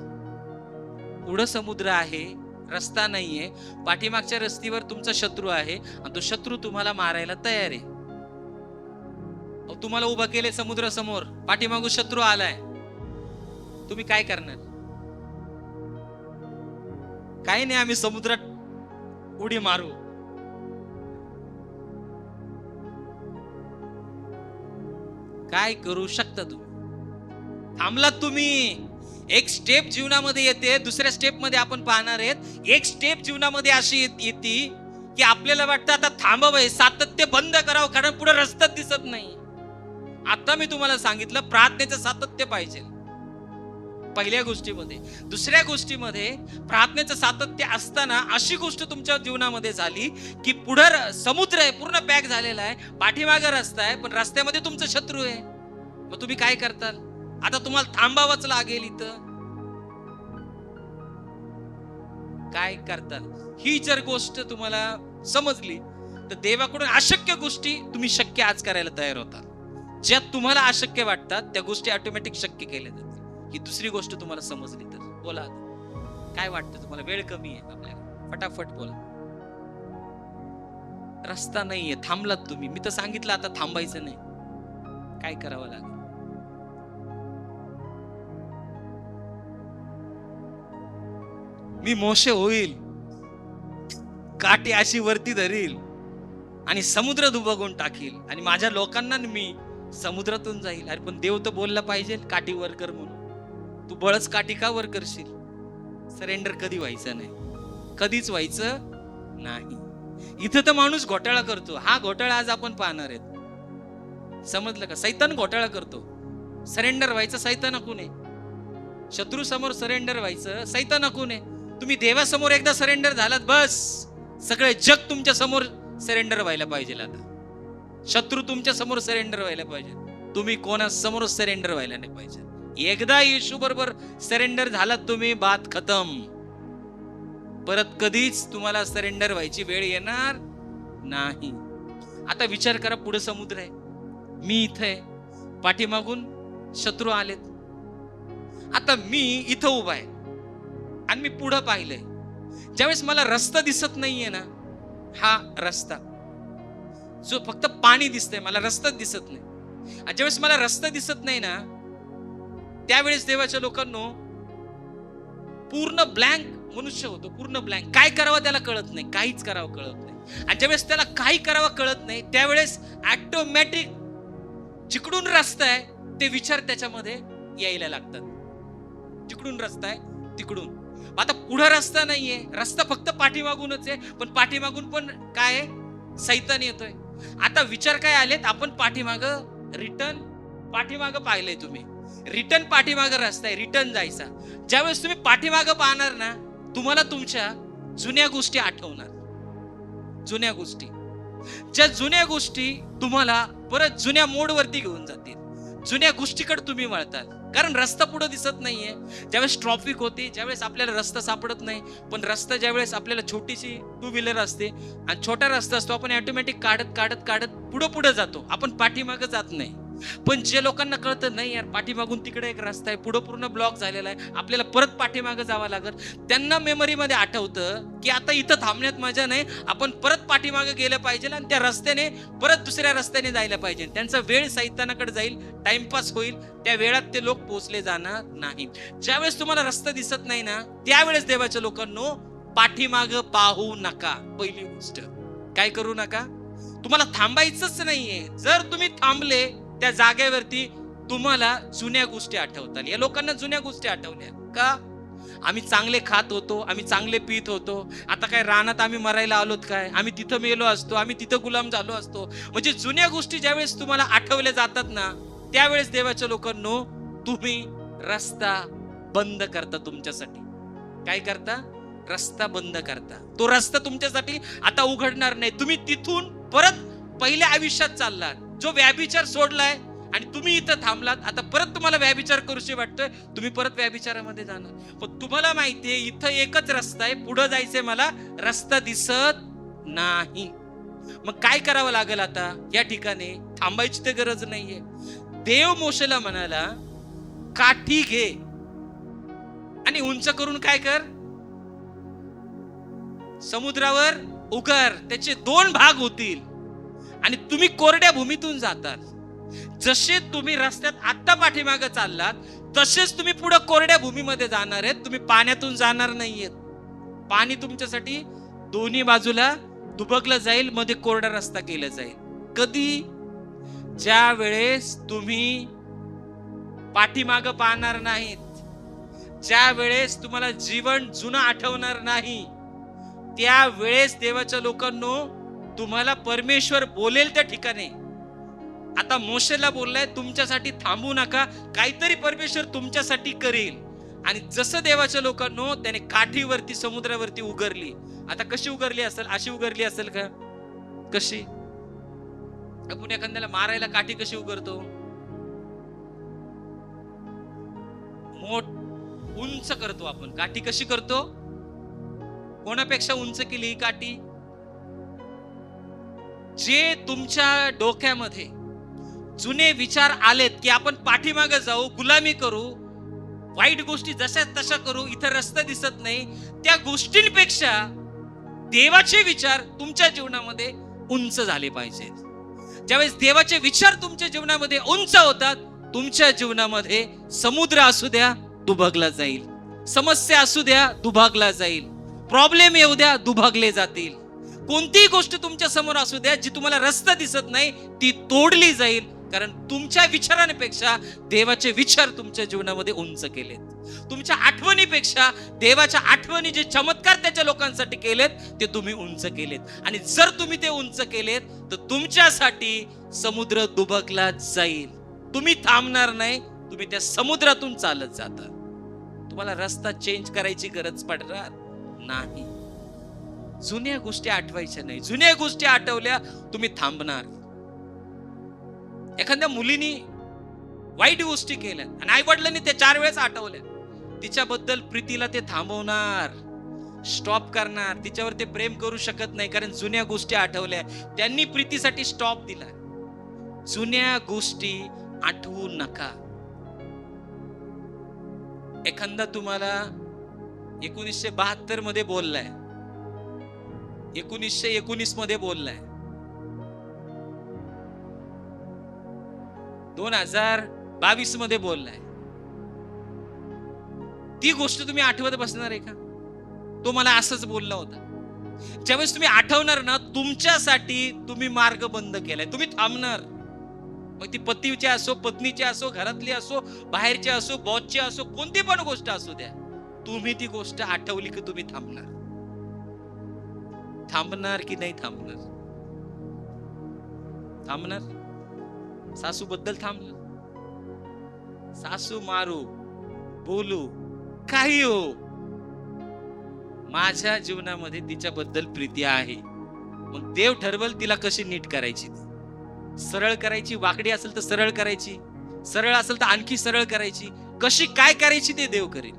पुढे समुद्र आहे, रस्ता नाहीये, पाठीमागच्या रस्त्यावर तुमचा शत्रू आहे आणि तो शत्रू तुम्हाला मारायला तयार आहे. तुम्हाला उभा केले समुद्र समोर, पाठीमागून शत्रू आलाय, तुम्ही काय करणार? काही नाही, आम्ही समुद्रात उडी मारू. काय करू शकता तुम्ही? थांबलात तुम्ही. एक स्टेप जीवनामध्ये येते, दुसऱ्या स्टेप मध्ये आपण पाहणार आहेत. एक स्टेप जीवनामध्ये अशी येते की आपल्याला वाटतं आता थांबावं, सातत्य बंद करावं, कारण पुढे रस्ता दिसत नाही. आता मी तुम्हाला सांगितलं, प्रार्थनेचं सातत्य पाहिजे पहिल्या गोष्टीमध्ये. दुसऱ्या गोष्टीमध्ये, प्रार्थनेचं सातत्य असताना अशी गोष्ट तुमच्या जीवनामध्ये झाली की पुढं समुद्र आहे, पूर्ण पॅक झालेला आहे, पाठीमागे रस्ता आहे, पण रस्त्यामध्ये तुमचा शत्रू आहे. मग तुम्ही काय करताल? आता तुम्हाला थांबावंच लागेल. इथं काय करताल? ही जर गोष्ट तुम्हाला समजली तर देवाकडून अशक्य गोष्टी तुम्ही शक्य आज करायला तयार होता. ज्या तुम्हाला अशक्य वाटतात त्या गोष्टी ऑटोमॅटिक शक्य केल्या जातात. ही दुसरी गोष्ट तुम्हाला समजली तर बोला, काय वाटतं तुम्हाला? वेळ कमी आहे आपल्याला, फटाफट बोला. रस्ता नाहीये, थांबलात तुम्ही. मी तर सांगितलं आता थांबायचं नाही. काय करावं लागेल? मी मोशे होईल, काठी अशी वरती धरील आणि समुद्र दुबगून टाकील आणि माझ्या लोकांना मी समुद्रातून जाईल. अरे पण देव तर बोलला पाहिजे काठी वर कर म्हणून. तू बळच काठी का वर करशील? सरेंडर कधी व्हायचं नाही, कधीच व्हायचं नाही. इथं तर माणूस घोटाळा करतो. हा घोटाळा आज आपण पाहणार आहेत. समजलं का? सैतान घोटाळा करतो. सरेंडर व्हायचं सैतानाकून आहे. शत्रू समोर सरेंडर व्हायचं सैतानाकून आहे. तुम्ही देवासमोर एकदा सरेंडर झालात, बस सगळे जग तुमच्या समोर सरेंडर व्हायला पाहिजे. आता शत्रू तुमच्या समोर सरेंडर व्हायला पाहिजे. तुम्ही कोणासमोर सरेंडर व्हायला नाही पाहिजे. एकदा येशू बरोबर सरेंडर झालात तुम्ही, बात खतम. परत कधीच तुम्हाला सरेंडर व्हायची वेळ येणार नाही. आता विचार करा, पुढे समुद्र आहे, मी इथं आहे, पाठीमागून शत्रू आलेत. आता मी इथं उभा आहे आणि मी पुढं पाहिलंय. ज्यावेळेस मला रस्ता दिसत नाहीये ना, हा रस्ता जो फक्त पाणी दिसतंय, मला रस्ता दिसत नाही. आणि ज्यावेळेस मला रस्ता दिसत नाही ना, त्यावेळेस देवाच्या लोकांनो पूर्ण ब्लँक मनुष्य होतो, पूर्ण ब्लँक. काय करावं त्याला कळत नाही, काहीच करावं कळत नाही. आणि ज्यावेळेस त्याला काही करावं कळत नाही, त्यावेळेस ऑटोमॅटिक जिकडून रस्ता आहे ते विचार त्याच्यामध्ये यायला लागतात. जिकडून रस्ता आहे तिकडून. आता पुढे रस्ता नाहीये, रस्ता फक्त पाठीमागूनच आहे, पण पाठीमागून पण काय आहे? सैतान येतोय. आता विचार काय आलेत, आपण पाठीमाग पाहिलंय तुम्ही, रिटर्न पाठीमाग रस्ता आहे, रिटर्न जायचा. ज्यावेळेस तुम्ही पाठीमाग पाहणार ना, तुम्हाला तुमच्या जुन्या गोष्टी आठवणार. जुन्या गोष्टी, ज्या जुन्या गोष्टी तुम्हाला परत जुन्या मोडवरती घेऊन जातील. जुन्या गोष्टीकडे तुम्ही वळताल, कारण रस्ता पुढे दिसत नाहीये. ज्यावेळेस ट्रॉफिक होते, ज्यावेळेस आपल्याला रस्ता सापडत नाही, पण रस्ता ज्यावेळेस आपल्याला छोटीशी 2 व्हीलर असते आणि छोटा रस्ता असतो, आपण ऑटोमॅटिक काढत काढत काढत पुढे जातो, आपण पाठीमागे जात नाही. पण जे लोकांना कळतं नाही यार, पाठीमागून तिकडे एक रस्ता आहे, पुढे पूर्ण ब्लॉक झालेला आहे, आपल्याला परत पाठीमागे जावं लागेल, त्यांना मेमरीमध्ये आठवतं की आता इथं थांबण्यात मजा नाही, आपण परत पाठीमागे गेलं पाहिजे आणि त्या रस्त्याने परत दुसऱ्या रस्त्याने जायला पाहिजे. त्यांचा वेळ सैतानाकडे जाईल, टाइमपास होईल, त्या वेळात ते लोक पोहोचले जाणार नाही. ज्यावेळेस तुम्हाला रस्ता दिसत नाही ना, त्यावेळेस देवाच्या लोकांनो, पाठीमाग पाहू नका. पहिली गोष्ट, काय करू नका, तुम्हाला थांबायचंच नाहीये. जर तुम्ही थांबले त्या जागेवरती, तुम्हाला जुन्या गोष्टी आठवतात. या लोकांना जुन्या गोष्टी आठवल्या का? आम्ही चांगले खात होतो, आम्ही चांगले पित होतो, आता काय रानात आम्ही मरायला आलोत काय, आम्ही तिथं मेलो असतो, आम्ही तिथं गुलाम झालो असतो. म्हणजे जुन्या गोष्टी ज्यावेळेस तुम्हाला आठवल्या जातात ना, त्यावेळेस देवाच्या लोकांनो, तुम्ही रस्ता बंद करता तुमच्यासाठी. काय करता? रस्ता बंद करता. तो रस्ता तुमच्यासाठी आता उघडणार नाही. तुम्ही तिथून परत पहिल्या आयुष्यात चाललात. जो व्याभिचार सोडलाय आणि तुम्ही इथं थांबलात, आता परत तुम्हाला व्याभिचार करूशी वाटतोय, तुम्ही परत व्याभिचारामध्ये जाणार. पण तुम्हाला माहितीये इथं एकच रस्ता आहे, पुढे जायचंय मला, रस्ता दिसत नाही. मग काय करावं लागेल आता? या ठिकाणी थांबायची तर गरज नाहीये. देव मोशेला म्हणाला, काठी घे आणि उंच करून काय कर, समुद्रावर उगर. त्याचे 2 भाग होतील आणि तुम्ही कोरड्या भूमीतून जाताल. जसे तुम्ही रस्त्यात आत्ता पाठीमागे चाललात, तसेच तुम्ही पुढे कोरड्या भूमीमध्ये जाणार आहेत. तुम्ही पाण्यातून जाणार नाहीयेत. पाणी तुमच्यासाठी दोन्ही बाजूला दुबकलं जाईल, मध्ये कोरडा रस्ता केला जाईल. कधी? ज्या वेळेस तुम्ही पाठीमागे पाहणार नाहीत, ज्या वेळेस तुम्हाला जीवन जुनं आठवणार नाही, त्यावेळेस देवाच्या लोकांनो, तुम्हाला परमेश्वर बोलेल त्या ठिकाणी. आता मोशेला बोललाय, तुमच्यासाठी थांबू नका, काहीतरी परमेश्वर तुमच्यासाठी करेल. आणि जसं देवाच्या लोकांनो, त्याने काठीवरती समुद्रावरती उगरली. आता कशी उगरली असेल? अशी उगरली असेल का? कशी? आपण एखाद्याला मारायला काठी कशी उगरतो? उंच करतो आपण. काठी कशी करतो? कोणापेक्षा उंच केली ही काठी? जे तुमच्या डोक्यामध्ये जुने विचार आलेत की आपण पाठीमागे जाऊ, गुलामी करू, वाईट गोष्टी जशा तशा करू, इथं रस्ता दिसत नाही, त्या गोष्टींपेक्षा देवाचे विचार तुमच्या जीवनामध्ये उंच झाले पाहिजेत. ज्यावेळेस देवाचे विचार तुमच्या जीवनामध्ये उंच होतात, तुमच्या जीवनामध्ये समुद्र असू द्या, दुभगला जाईल. समस्या असू द्या, दुभागला जाईल. प्रॉब्लेम येऊ द्या, दुभागले जातील. कोणतीही गोष्ट तुमच्या समोर असू द्या, जी तुम्हाला रस्ता दिसत नाही, ती तोडली जाईल. कारण तुमच्या विचारांपेक्षा देवाचे विचार तुमच्या जीवनामध्ये उंच केलेत. तुमच्या आठवणीपेक्षा देवाच्या आठवणी जे चमत्कार त्याच्या लोकांसाठी केलेत, ते तुम्ही उंच केलेत. आणि जर तुम्ही ते उंच केलेत, तर तुमच्यासाठी समुद्र दुभगला जाईल. तुम्ही थांबणार नाही, तुम्ही त्या समुद्रातून चालत जाता. तुम्हाला रस्ता चेंज करायची गरज पडणार नाही. जुन्या गोष्टी आठवायच्या नाही. जुन्या गोष्टी आठवल्या, तुम्ही थांबणार. एखाद्या मुलीने वाईट गोष्टी केल्या आणि आई वडिलांनी त्या 4 वेळेस आठवल्या, तिच्याबद्दल प्रीतीला ते थांबवणार, स्टॉप करणार. तिच्यावर ते प्रेम करू शकत नाही, कारण जुन्या गोष्टी आठवल्या. त्यांनी प्रीतीसाठी स्टॉप दिला. जुन्या गोष्टी आठवू नका. एखादा तुम्हाला 1972 मध्ये बोललाय, 1919 मध्ये बोललाय, 2022 मध्ये बोललाय, ती गोष्ट तुम्ही आठवत बसणार आहे का? तो मला असंच बोलला होता. ज्यावेळेस तुम्ही आठवणार ना, तुमच्यासाठी तुम्ही मार्ग बंद केलाय, तुम्ही थांबणार. मग ती पतीची असो, पत्नीची असो, घरातली असो, बाहेरची असो, बॉसची असो, कोणती पण गोष्ट असू द्या, तुम्ही ती गोष्ट आठवली की तुम्ही थांबणार. थांबणार की नाही थांबणार? थांबणार? सासू बद्दल थांबलं, सासू मारू बोलू काही हो, माझ्या जीवनामध्ये तिच्याबद्दल प्रीती आहे. मग देव ठरवल तिला कशी नीट करायची, सरळ करायची, वाकडी असेल तर सरळ करायची, सरळ असेल तर आणखी सरळ करायची, कशी काय करायची ते देव करेल.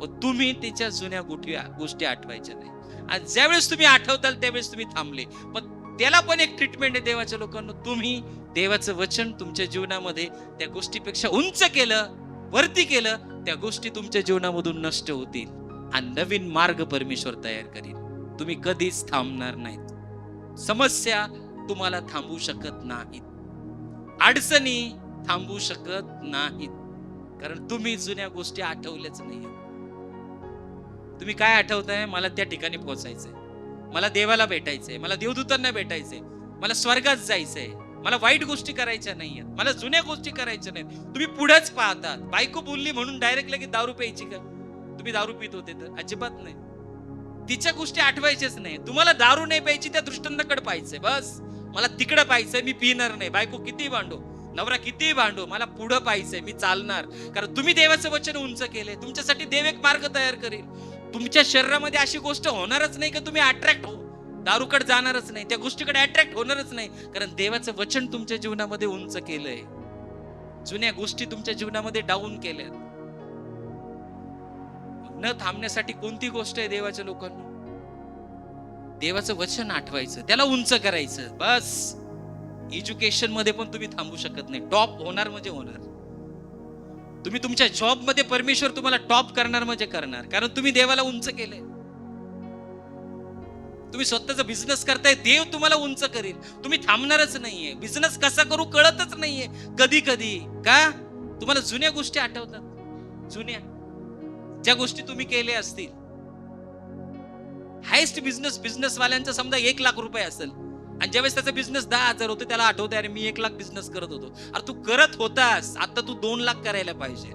पण तुम्ही तिच्या जुन्या गोष्टी आठवायच्या नाही. आज ज्यावेळेस तुम्ही आठवताल त्यावेळेस तुम्ही थांबले. पण त्याला पण एक ट्रीटमेंट आहे देवाच्या लोकांना. तुम्ही देवाचं वचन तुमच्या जीवनामध्ये त्या गोष्टीपेक्षा उंच केलं, वरती केलं, त्या गोष्टी तुमच्या जीवनामधून नष्ट होतील आणि नवीन मार्ग परमेश्वर तयार करील. तुम्ही कधीच थांबणार नाहीत. समस्या तुम्हाला थांबवू शकत नाहीत, अडचणी थांबवू शकत नाहीत, कारण तुम्ही जुन्या गोष्टी आठवल्याच नाही. तुम्ही काय आठवताय? मला त्या ठिकाणी पोहोचायचंय, मला देवाला भेटायचंय, मला देवदूतांना भेटायचंय, मला स्वर्गात जायचंय, मला वाईट गोष्टी करायच्या नाहीयेत, मला जुन्या गोष्टी करायच्या नाहीत. तुम्ही पुढेच पाहतात. बायको बोलली म्हणून डायरेक्ट लगेच दारू प्यायची का? तुम्ही दारू पित होते तर अजिबात नाही. तिच्या गोष्टी आठवायच्याच नाही. तुम्हाला दारू नाही प्यायची, त्या दृष्टांताकडे पाहायचंय. बस मला तिकडे पाहायचंय, मी पिणार नाही. बायको किती भांडो, नवरा किती भांडो, मला पुढे पाहायचंय, मी चालणार. कारण तुम्ही देवाचं वचन उंच केले. तुमच्यासाठी देव एक मार्ग तयार करेल. तुमच्या शरीरामध्ये अशी गोष्ट होणारच नाही की तुम्ही अट्रॅक्ट हो, दारूकडे जाणारच नाही, त्या गोष्टीकडे अट्रॅक्ट होणारच नाही, कारण देवाचं वचन तुमच्या जीवनामध्ये उंच केलंय. जुन्या गोष्टी तुमच्या जीवनामध्ये डाऊन केल्या. न थांबण्यासाठी कोणती गोष्ट आहे देवाच्या लोकांना? देवाचं वचन आठवायचं, त्याला उंच करायचं. बस एज्युकेशन मध्ये पण तुम्ही थांबू शकत नाही. टॉप होणार म्हणजे होणार. तुम्ही तुमच्या जॉब मध्ये परमेश्वर तुम्हाला टॉप करणार म्हणजे करणार, कारण तुम्ही देवाला उंच केलंय. तुम्ही स्वतःचा बिझनेस करताय, देव तुम्हाला उंच करेल. तुम्ही थांबणारच नाहीये. बिझनेस कसा करू कळतच नाहीये कधी कधी. का? तुम्हाला जुन्या गोष्टी आठवतात. जुन्या ज्या गोष्टी तुम्ही केल्या असतील. हायेस्ट बिझनेस वाल्यांचा समजा 1 लाख रुपये असेल आणि ज्यावेळेस त्याचा बिझनेस 10,000 होतो, त्याला आठवतंय अरे मी 1 लाख बिझनेस करत होतो. अरे तू करत होतास, आता तू 2 लाख करायला पाहिजे.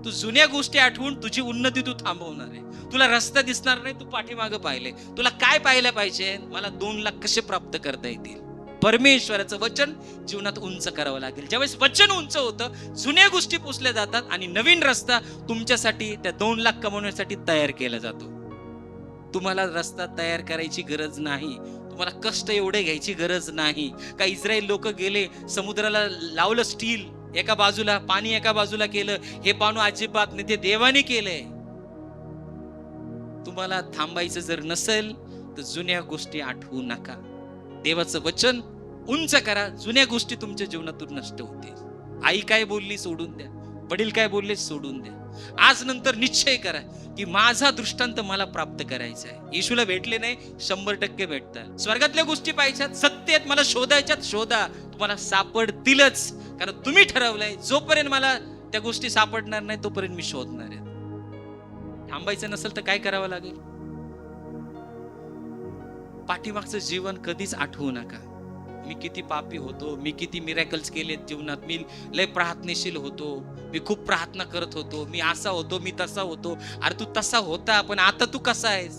तू जुन्या गोष्टी आठवून तुझी उन्नती तू थांबवणार आहे. तुला रस्ता दिसणार नाही, तू पाठीमागं पाहिले. तुला काय पाहायला पाहिजे? मला 2 लाख कसे प्राप्त करता येतील. परमेश्वराचं वचन जीवनात उंच करावं लागेल. ज्यावेळेस वचन उंच होतं, जुन्या गोष्टी पुसल्या जातात आणि नवीन रस्ता तुमच्यासाठी त्या 2 लाख कमवण्यासाठी तयार केला जातो. तुम्हाला रस्ता तयार करायची गरज नाही. तुम्हाला कष्ट एवढे घ्यायची गरज नाही. का इस्रायल लोक गेले, समुद्राला लावलं स्टील एका बाजूला, पाणी एका बाजूला केलं. हे पाणू अजिबात नाही, ते देवाने केलंय. तुम्हाला थांबायचं जर नसेल तर जुन्या गोष्टी आठवू नका. देवाचं वचन उंच करा. जुन्या गोष्टी तुमच्या जीवनातून नष्ट होतील. आई काय बोलली सोडून द्या, वडील काय बोलले सोडून द्या. आज नंतर निश्चय करा की माझा दृष्टांत मला प्राप्त करायचा आहे. येशूला भेटले नाही, 100% भेटतात. स्वर्गातल्या गोष्टी पाहिजेत, सत्य आहेत, मला शोधायच्यात, शोधा, तुम्हाला सापडतीलच. कारण तुम्ही ठरवलंय जोपर्यंत मला त्या गोष्टी सापडणार नाही तोपर्यंत मी शोधणार आहे. थांबायचं नसेल तर काय करावं लागेल? पाठीमागचं जीवन कधीच आठवू नका. मी किती पापी होतो, मी किती मिरॅकल्स केलेत जीवनात, मी लय प्रार्थनेशील होतो, मी खूप प्रार्थना करत होतो, मी असा होतो, मी तसा होतो. अरे तू तसा होता, पण आता तू कसा आहेस?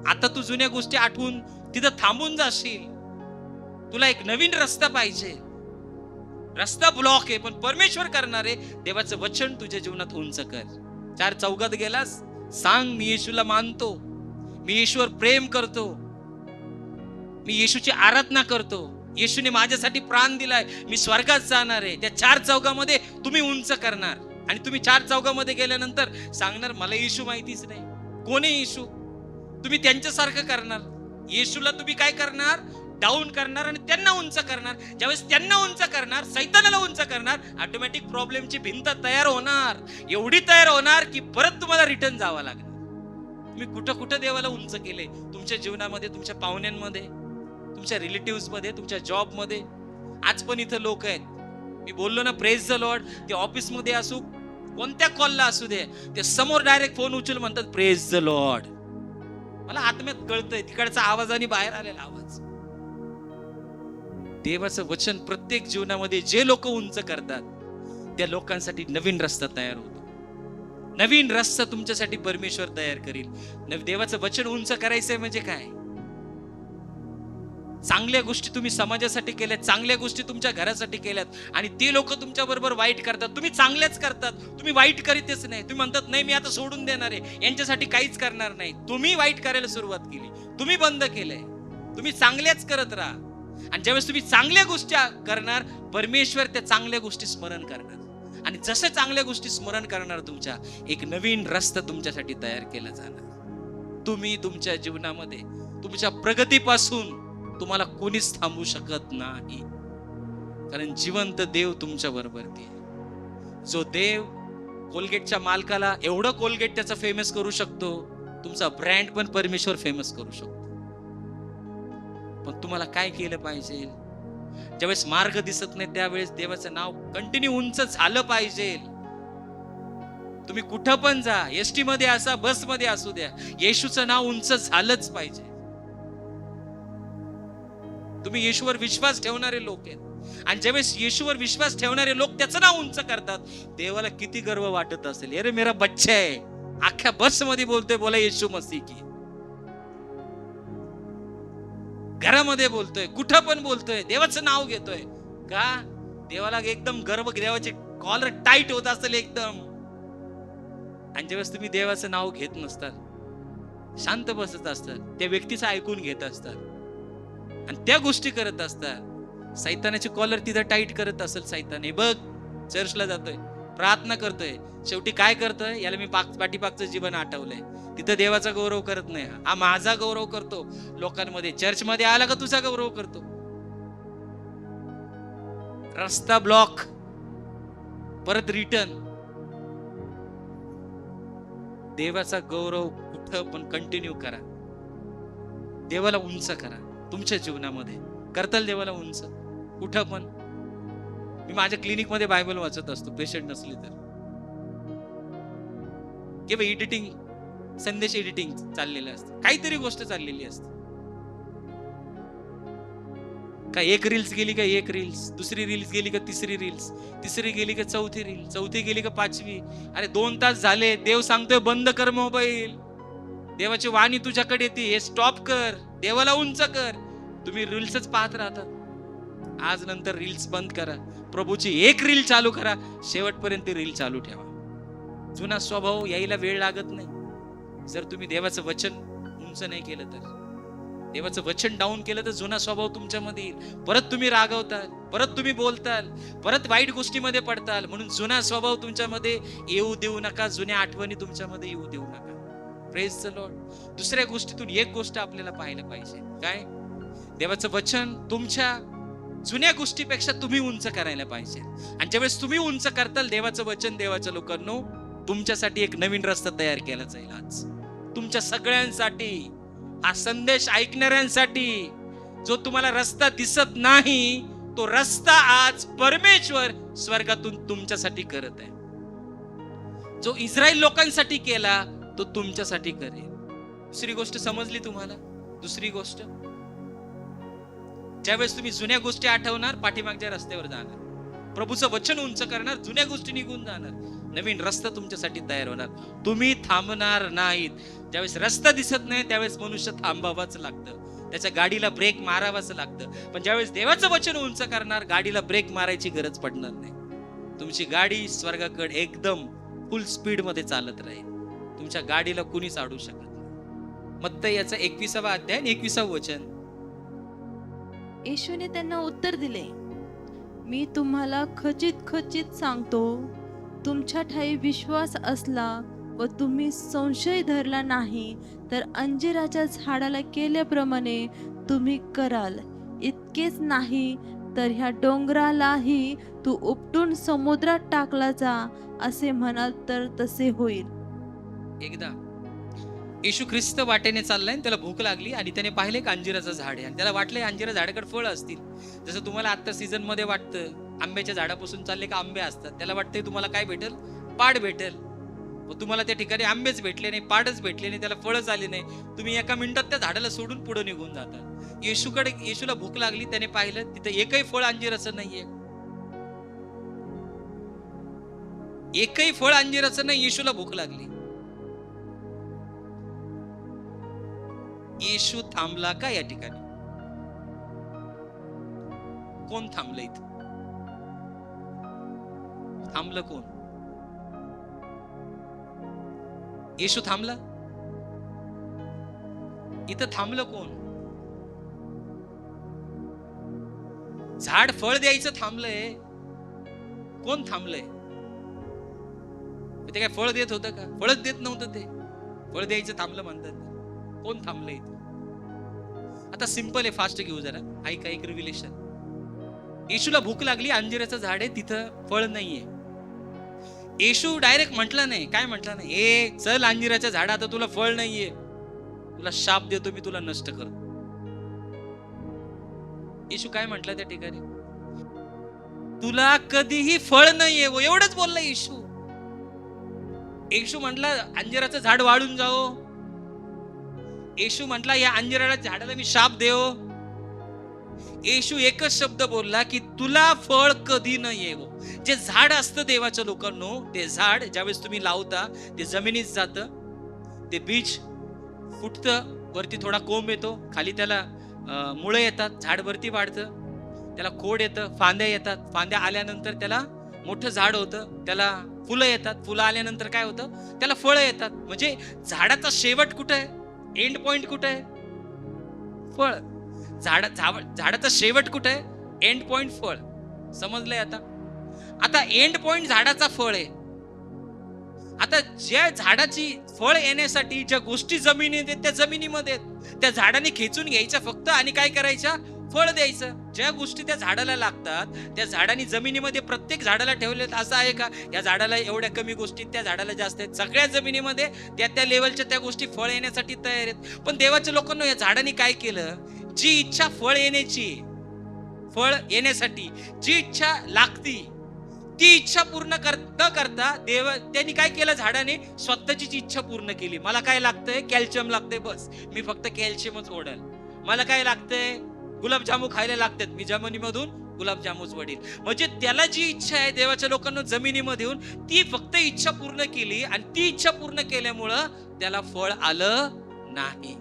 आता तू जुन्या गोष्टी आठवून तिथं थांबून जाशील. तुला एक नवीन रस्ता पाहिजे. रस्ता ब्लॉक आहे, पण परमेश्वर करणार आहे. देवाचं वचन तुझ्या जीवनात उंच कर. 4 चौघात गेलास, सांग मी येशूला मानतो, मी येशूवर प्रेम करतो, मी येशूची आराधना करतो, येशूने माझ्यासाठी प्राण दिलाय, मी स्वर्गात जाणार आहे. त्या 4 चौघामध्ये तुम्ही उंच करणार. आणि तुम्ही 4 चौघामध्ये गेल्यानंतर सांगणार मला येशू माहितीच नाही, कोण आहे येशू. तुम्ही त्यांच्यासारखं करणार. येशूला तुम्ही काय करणार? डाऊन करणार आणि त्यांना उंच करणार. ज्यावेळेस त्यांना उंच करणार, सैतानाला उंच करणार, ऑटोमॅटिक प्रॉब्लेमची भिंत तयार होणार. एवढी तयार होणार की परत तुम्हाला रिटर्न जावं लागणार. तुम्ही कुठं कुठं देवाला उंच केले तुमच्या जीवनामध्ये, तुमच्या पाहुण्यांमध्ये, तुमच्या रिलेटिव्ह मध्ये, तुमच्या जॉब मध्ये. आज पण इथं लोक आहेत, मी बोललो ना प्रेज द लॉर्ड, ते ऑफिस मध्ये असू, कोणत्या कॉलला असू दे, ते समोर डायरेक्ट फोन उचल म्हणतात प्रेज द लॉर्ड. मला आत्म्यात कळतंय तिकडचा आवाज आणि बाहेर आलेला आवाज. देवाचं वचन प्रत्येक जीवनामध्ये जे लोक उंच करतात त्या लोकांसाठी नवीन रस्ता तयार होतो. नवीन रस्ता तुमच्यासाठी परमेश्वर तयार करील. देवाचं वचन उंच करायचंय म्हणजे काय? चांगल्या गोष्टी तुम्ही समाजासाठी केल्यात, चांगल्या गोष्टी तुमच्या घरासाठी केल्यात, आणि ते लोक तुमच्या बरोबर वाईट करतात. तुम्ही चांगल्याच करतात, तुम्ही वाईट करीतच नाही. तुम्ही म्हणतात नाही मी आता सोडून देणार आहे, यांच्यासाठी काहीच करणार नाही. तुम्ही वाईट करायला सुरुवात केली, तुम्ही बंद केलंय. तुम्ही चांगल्याच करत राहा, आणि ज्यावेळेस तुम्ही चांगल्या गोष्टी करणार, परमेश्वर त्या चांगल्या गोष्टी स्मरण करणार, आणि जसं चांगल्या गोष्टी स्मरण करणार, तुमच्या एक नवीन रस्ता तुमच्यासाठी तयार केला जाणार. तुम्ही तुमच्या जीवनामध्ये तुमच्या प्रगतीपासून तुम्हाला कोणीच थांबवू शकत नाही, कारण जिवंत देव तुमच्या बरोबर आहे. जो देव कोलगेटच्या मालकाला एवढं कोलगेट त्याचा फेमस करू शकतो, तुमचा ब्रँड पण परमेश्वर फेमस करू शकतो. पण तुम्हाला काय केलं पाहिजे? ज्यावेळेस मार्ग दिसत नाही त्यावेळेस देवाचं नाव कंटिन्यू उंच झालं पाहिजे. तुम्ही कुठं पण जा, एसटी मध्ये असा, बस मध्ये असू द्या, येशूचं नाव उंच झालंच पाहिजे. तुम्ही येशूवर विश्वास ठेवणारे लोक आहेत, आणि ज्यावेळेस येशूवर विश्वास ठेवणारे लोक त्याचं नाव उंच करतात, देवाला किती गर्व वाटत असेल. अरे मेरा बच्चा आहे, अख्ख्या बस मध्ये बोलतोय, बोला येशू मसीह की. घरामध्ये बोलतोय, कुठं पण बोलतोय, देवाचं नाव घेतोय. का? देवाला एकदम गर्व, देवाचे कॉलर टाईट होत असेल एकदम. आणि ज्यावेळेस तुम्ही देवाचं नाव घेत नसतात, शांत बसत असतात, त्या व्यक्तीचं ऐकून घेत असतात, आणि त्या गोष्टी करत असतात, सैतानाची कॉलर तिथं टाईट करत असेल. सैतान बघ, चर्चला जातोय, प्रार्थना करतोय, शेवटी काय करतोय? याला मी पाठीपागचं जीवन आठवलंय. तिथं देवाचा गौरव करत नाही, हा माझा गौरव करतो लोकांमध्ये. चर्च मध्ये आला का तुझा गौरव करतो. रस्ता ब्लॉक, परत रिटर्न. देवाचा गौरव कुठं पण कंटिन्यू करा, देवाला उंच करा तुमच्या जीवनामध्ये. करताल देवाला उंच कुठं पण. मी माझ्या क्लिनिक मध्ये बायबल वाचत असतो, पेशंट नसली तर, किंवा एडिटिंग, संदेश एडिटिंग चाललेलं असतं, काहीतरी गोष्ट चाललेली असते. का एक रील्स गेली का एक रील्स, दुसरी रील्स गेली का तिसरी रील्स, तिसरी गेली का चौथी रील, चौथी गेली का पाचवी. अरे 2 तास झाले, देव सांगतोय बंद कर मोबाईल. देवाची वाणी तुझ्याकडे येते, हे स्टॉप कर, देवाला उंच कर. तुम्ही रील्सच पाहत राहतात. आज नंतर रील्स बंद करा, प्रभूची एक रील चालू करा, शेवटपर्यंत रील चालू ठेवा. जुना स्वभाव यायला वेळ लागत नाही. जर तुम्ही देवाचं वचन उंच नाही केलं तर, देवाचं वचन डाऊन केलं तर जुना स्वभाव तुमच्यामध्ये येईल. परत तुम्ही रागवताल, परत तुम्ही बोलताल, परत वाईट गोष्टीमध्ये पडताल. म्हणून जुना स्वभाव तुमच्यामध्ये येऊ देऊ नका, जुन्या आठवणी तुमच्यामध्ये येऊ देऊ नका. Praise the Lord. दुसऱ्या गोष्टीतून एक गोष्ट आपल्याला पाहायला पाहिजे, काय? देवाचं वचन तुमच्या जुन्या गोष्टीपेक्षा तुम्ही उंच करायला पाहिजे. आणि ज्यावेळेस तुम्ही उंच करताल देवाचं वचन, देवाच्या लोकांनो, तुमच्यासाठी एक नवीन रस्ता तयार केला जाईल. आज तुमच्या सगळ्यांसाठी, हा संदेश ऐकणाऱ्यांसाठी, जो तुम्हाला रस्ता दिसत नाही, तो रस्ता आज परमेश्वर स्वर्गातून तुमच्यासाठी करत आहे. जो इस्रायल लोकांसाठी केला, तो तुमच्यासाठी करेल. दुसरी गोष्ट समजली तुम्हाला? दुसरी गोष्ट, ज्यावेळेस तुम्ही जुन्या गोष्टी आठवणार, पाठीमागच्या रस्त्यावर जाणार, प्रभूचं वचन उंच करणार, जुन्या गोष्टी निघून जाणार, नवीन रस्ता तुमच्यासाठी तयार होणार. तुम्ही थांबणार नाहीत. ज्यावेळेस रस्ता दिसत नाही त्यावेळेस मनुष्य थांबावाच लागतं, त्याच्या गाडीला ब्रेक मारावाच लागतं. पण ज्यावेळेस देवाचं वचन उंच करणार, गाडीला ब्रेक मारायची गरज पडणार नाही. तुमची गाडी स्वर्गाकडे एकदम फुल स्पीड मध्ये चालत राहील. तुमच्या गाडीला कुणीच अडू शकत नाही. मत्ती याचा 21वा अध्याय 21व वचन. येशूने त्यांना उत्तर दिले, मी तुम्हाला खचित खचित सांगतो, तुमच्या ठाई विश्वास असला व तुम्ही संशय धरला नाही तर अंजिराच्या झाडाला केल्याप्रमाणे तुम्ही कराल. इतकेच नाही तर ह्या डोंगरालाही तू उपटून समुद्रात टाकला जा असे म्हणाल तर तसे होईल. एकदा येशू ख्रिस्त वाटेने चाललाय, त्याला भूक लागली आणि त्याने पाहिले एक अंजिराचं झाड आहे, आणि त्याला वाटलंय अंजिरा झाडाकडे फळ असतील. जसं तुम्हाला आता सीझन मध्ये वाटतं, आंब्याच्या झाडापासून चालले का आंबे असतात, त्याला वाटतंय तुम्हाला काय भेटेल? पाड भेटेल. तुम्हाला त्या ठिकाणी आंबेच भेटले नाही, पाडच भेटले नाही, त्याला फळच आले नाही. तुम्ही एका मिनिटात त्या झाडाला सोडून पुढे निघून जाता. येशूला भूक लागली, त्याने पाहिलं तिथे एकही फळ अंजिराचं नाहीये, एकही फळ अंजिराचं नाही. येशूला भूक लागली. येशू थांबला का या ठिकाणी? कोण थांबलं इथं? थांबलं कोण? येशू थांबला? इथं थांबलं कोण? झाड फळ द्यायचं थांबलंय. कोण थांबलंय? ते काय फळ देत होतं का? फळच देत नव्हतं ते. फळ द्यायचं थांबलं म्हणतात. कोण थांबलंय इथं? आता सिंपल आहे, फास्ट घेऊ जरा. ऐक रिव्हिलेशन. येशूला भूक लागली, अंजिराचं झाड आहे, तिथं फळ नाहीये. येशू डायरेक्ट म्हटलं नाही. काय म्हटलं नाही? ए चल अंजिराच्या झाडा, आता तुला फळ नाहीये, तुला शाप देतो मी, तुला नष्ट करतो. येशू काय म्हटलं त्या ठिकाणी? तुला कधीही फळ नाहीये, एवढंच बोलला येशू. येशू म्हटला अंजिराचं झाड वाळून जाओ. येशू म्हटला या अंजिराच्या झाडाला मी शाप देव. येशू एकच शब्द बोलला की तुला फळ कधी नाही येवो. जे झाड असतं देवाच्या लोकांनो, ते झाड ज्यावेळेस तुम्ही लावता ते जमिनीत जातं, ते बीज फुटतं, वरती थोडा कोंब येतो, खाली त्याला मुळे येतात, झाड वरती वाढतं, त्याला खोड येतं, फांद्या येतात, फांद्या आल्यानंतर त्याला मोठं झाड होतं, त्याला फुलं येतात, फुलं आल्यानंतर काय होतं? त्याला फळं येतात. म्हणजे झाडाचा शेवट कुठं आहे? एंड पॉइंट कुठं आहे? फळ. झाडाचा शेवट कुठं आहे? एंड पॉइंट फळ. समजलंय आता? आता एंड पॉइंट झाडाचा फळ आहे. आता ज्या झाडाची फळ येण्यासाठी ज्या गोष्टी जमिनीत आहेत त्या जमिनीमध्ये आहेत, त्या झाडाने खेचून घ्यायच्या फक्त आणि काय करायच्या? फळ द्यायचं. ज्या गोष्टी त्या झाडाला लागतात त्या झाडाने जमिनीमध्ये प्रत्येक झाडाला ठेवलेत. असं आहे का या झाडाला एवढ्या कमी गोष्टी, त्या झाडाला जास्त आहेत? सगळ्या जमिनीमध्ये त्या लेवलच्या त्या गोष्टी फळ येण्यासाठी तयार आहेत. पण देवाच्या लोकांना या झाडाने काय केलं? जी इच्छा फळ येण्याची, फळ येण्यासाठी जी इच्छा लागती ती इच्छा पूर्ण न करता त्यांनी काय केलं? झाडाने स्वतःची इच्छा पूर्ण केली. मला काय लागतंय? कॅल्शियम लागतंय, बस मी फक्त कॅल्शियमच ओढल. मला काय लागतंय? गुलाबजामू खायला लागतात, मी जमिनीमधून गुलाबजामूच वडील. म्हणजे त्याला जी इच्छा आहे देवाच्या लोकांना जमिनीमध्ये येऊन ती फक्त इच्छा पूर्ण केली, आणि ती इच्छा पूर्ण केल्यामुळं त्याला फळ आलं नाही.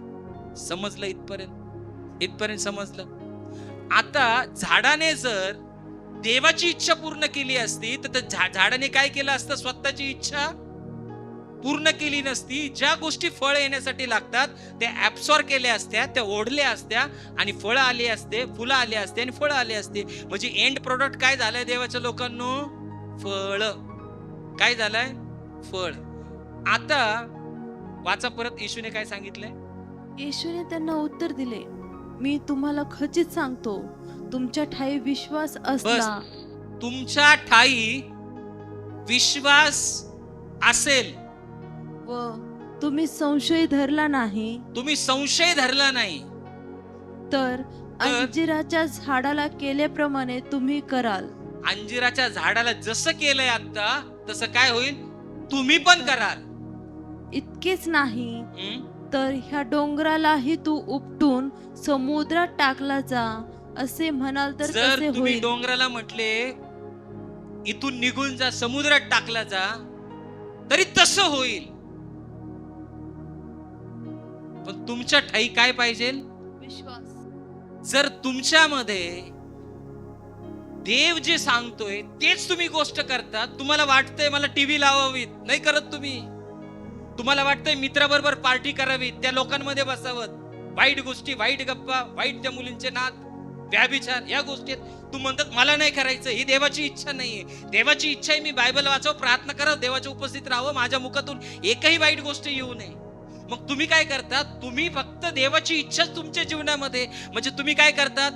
समजलं इथपर्यंत? इथपर्यंत समजलं? आता झाडाने जर देवाची इच्छा पूर्ण केली असती तर झाडाने काय केलं असतं? स्वतःची इच्छा पूर्ण केली नसती. ज्या गोष्टी फळ येण्यासाठी लागतात त्या ऍब्सॉर्ब केल्या असत्या, त्या ओढल्या असत्या, आणि फळं आली असते, फुलं आली असते, आणि फळं आली असते. म्हणजे एंड प्रोडक्ट काय झालंय देवाच्या लोकांनो? फळ. काय झालंय? फळ. आता वाचा परत, येशूने काय सांगितलंय? येशूने त्यांना उत्तर दिले, मी तुम्हाला खचित सांगतो, तुमच्या ठाई विश्वास असला, तुमच्या ठाई विश्वास असेल व तुम्ही संशय धरला नाही, तुम्ही संशय धरला नाही, तर अंजिराच्या झाडाला केल्याप्रमाणे तुम्ही कराल. अंजिराच्या झाडाला जसं केलंय आता तसं काय होईल? तुम्ही पण कराल. इतकेच नाही तर ह्या डोंगरालाही तू उपटून समुद्रात टाकला जा असे म्हणाल तर जर कसे तुम्ही होईल? डोंगराला म्हटले इथून निघून जा, समुद्रात टाकला जा, तरी तसं होईल. पण तुमच्या ठाई काय पाहिजे? विश्वास. जर तुमच्यामध्ये देव जे सांगतोय तेच तुम्ही गोष्ट करतात, तुम्हाला वाटतंय मला टीव्ही लावावी, नाही करत तुम्ही. तुम्हाला वाटतंय मित्राबरोबर पार्टी करावी, त्या लोकांमध्ये बसावं, वाईट गोष्टी, वाईट गप्पा, वाईट त्या मुलींचे नाद, व्याभिचार, या गोष्टी तू म्हणतात मला नाही करायचं. ही देवाची इच्छा नाहीये. देवाची इच्छा आहे मी बायबल वाचावं, प्रार्थना करावं, देवाच्या उपस्थित राहावं, माझ्या मुखातून एकही वाईट गोष्ट येऊ नये. मग तुम्ही काय करतात? तुम्ही फक्त देवाची इच्छा तुमच्या जीवनामध्ये, म्हणजे तुम्ही काय करतात?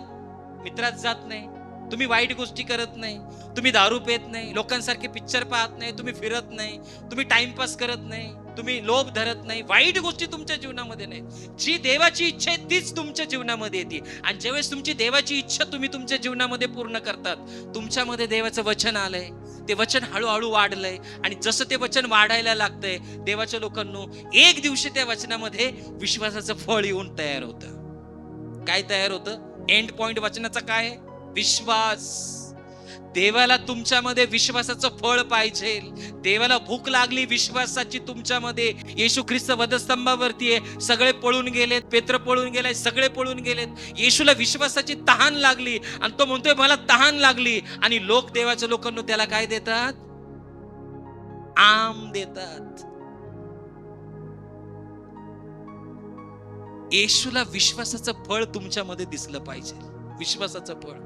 मित्रात जात नाही, तुम्ही वाईट गोष्टी करत नाही, तुम्ही दारू पेत नाही, लोकांसारखे पिक्चर पाहत नाही, तुम्ही फिरत नाही, तुम्ही टाइमपास करत नाही, तुम्ही लोभ धरत नाही, वाईट गोष्टी तुमच्या जीवनामध्ये नाही. जी देवाची इच्छा आहे तीच तुमच्या जीवनामध्ये येते. आणि ज्यावेळेस तुमची देवाची इच्छा तुम्ही तुमच्या जीवनामध्ये पूर्ण करतात, तुमच्यामध्ये देवाचं वचन आलंय, ते वचन हळूहळू वाढलंय, आणि जसं ते वचन वाढायला लागतंय देवाच्या लोकांनो, एक दिवशी त्या वचनामध्ये विश्वासाचं फळ येऊन तयार होतं. काय तयार होतं? एंड पॉइंट वचनाचा काय आहे? विश्वास. देवाला तुमच्यामध्ये विश्वासाचं फळ पाहिजे. देवाला भूक लागली विश्वासाची तुमच्यामध्ये. येशू ख्रिस्त वधस्तंभावरती आहे, सगळे पळून गेलेत, पेत्र पळून गेलाय, सगळे पळून गेलेत. येशूला विश्वासाची तहान लागली आणि तो म्हणतोय मला तहान लागली. आणि लोक देवाच्या लोकांना त्याला काय देतात? आम देतात. येशूला विश्वासाचं फळ तुमच्यामध्ये दिसलं पाहिजे. विश्वासाचं फळ.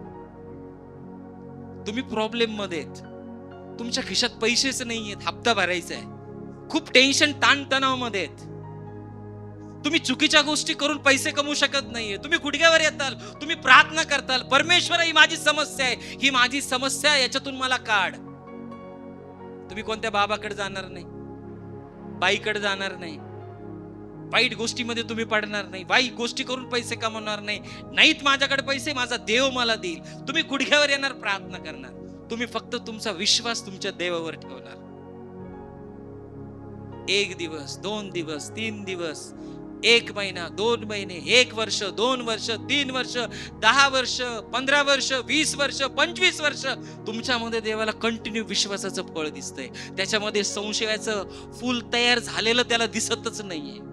तुम्ही प्रॉब्लेम मध्ये आहेत, तुमच्या खिशात पैसेच नाहीयेत, हप्ता भरायचा आहे, खूप टेन्शन ताणतणाव मध्ये आहेत, तुम्ही चुकीच्या गोष्टी करून पैसे कमवू शकत नाहीये, तुम्ही गुडघ्यावर येताल, तुम्ही प्रार्थना करताल, परमेश्वर ही माझी समस्या आहे, ही माझी समस्या आहे, याच्यातून मला काढ. तुम्ही कोणत्या बाबाकडे जाणार नाही, बाईकडे जाणार नाही, वाईट गोष्टीमध्ये तुम्ही पडणार नाही, वाईट गोष्टी करून पैसे कमवणार नाही. नाहीत माझ्याकडे पैसे, माझा देव मला देईल. तुम्ही गुडघ्यावर येणार, प्रार्थना करणार. तुम्ही फक्त तुमचा विश्वास तुमच्या देवावर ठेवणार. 1 दिवस, 2 दिवस, 3 दिवस, 1 महिना, 2 महिने, 1 वर्ष, 2 वर्ष, 3 वर्ष, 10 वर्ष, 15 वर्ष, 20 वर्ष, 25 वर्ष तुमच्यामध्ये देवाला कंटिन्यू विश्वासाचं फळ दिसतंय. त्याच्यामध्ये संशयाचं फूल तयार झालेलं त्याला दिसतच नाहीये.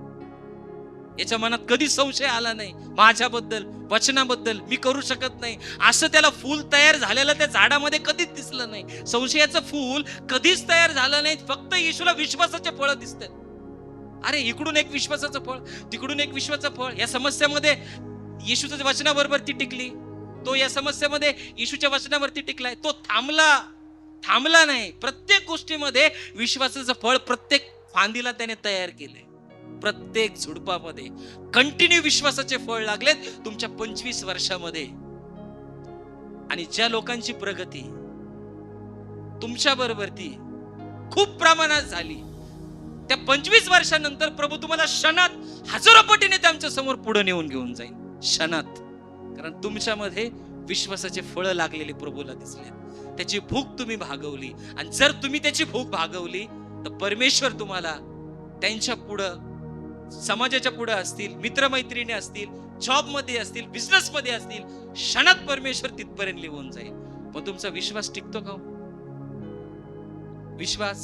याच्या मनात कधी संशय आला नाही माझ्याबद्दल, वचनाबद्दल, मी करू शकत नाही, असं त्याला फूल तयार झालेलं त्या झाडामध्ये कधीच दिसलं नाही. संशयाचं फूल कधीच तयार झालं नाही. फक्त येशूला विश्वासाचे फळ दिसतात. अरे इकडून एक विश्वासाचं फळ, तिकडून एक विश्वासाचं फळ. या समस्यामध्ये येशूच्या वचनाबरोबर ती टिकली, तो या समस्येमध्ये येशूच्या वचनावरती टिकलाय. तो थांबला नाही. प्रत्येक गोष्टीमध्ये विश्वासाचं फळ प्रत्येक फांदीला त्याने तयार केले. प्रत्येक झुडपामध्ये कंटिन्यू विश्वासाचे फळ लागलेत तुमच्या 25 वर्षामध्ये. आणि ज्या लोकांची प्रगती तुमच्या बरोबर ती खूप प्रमाणात झाली, त्या 25 वर्षानंतर प्रभू तुम्हाला क्षणात हजारो पटीने त्यांच्या समोर पुढे नेऊन घेऊन जाईल. क्षणात. कारण तुमच्यामध्ये विश्वासाचे फळ लागलेले प्रभूला दिसले. त्याची भूक तुम्ही भागवली. आणि जर तुम्ही त्याची भूक भागवली तर परमेश्वर तुम्हाला त्यांच्या पुढं, समाजाच्या पुढे असतील, मित्रमैत्रिणी असतील, जॉब मध्ये असतील, बिझनेस मध्ये असतील, क्षणात परमेश्वर तिथपर्यंत लिहून जाईल. पण तुमचा विश्वास टिकतो का? विश्वास,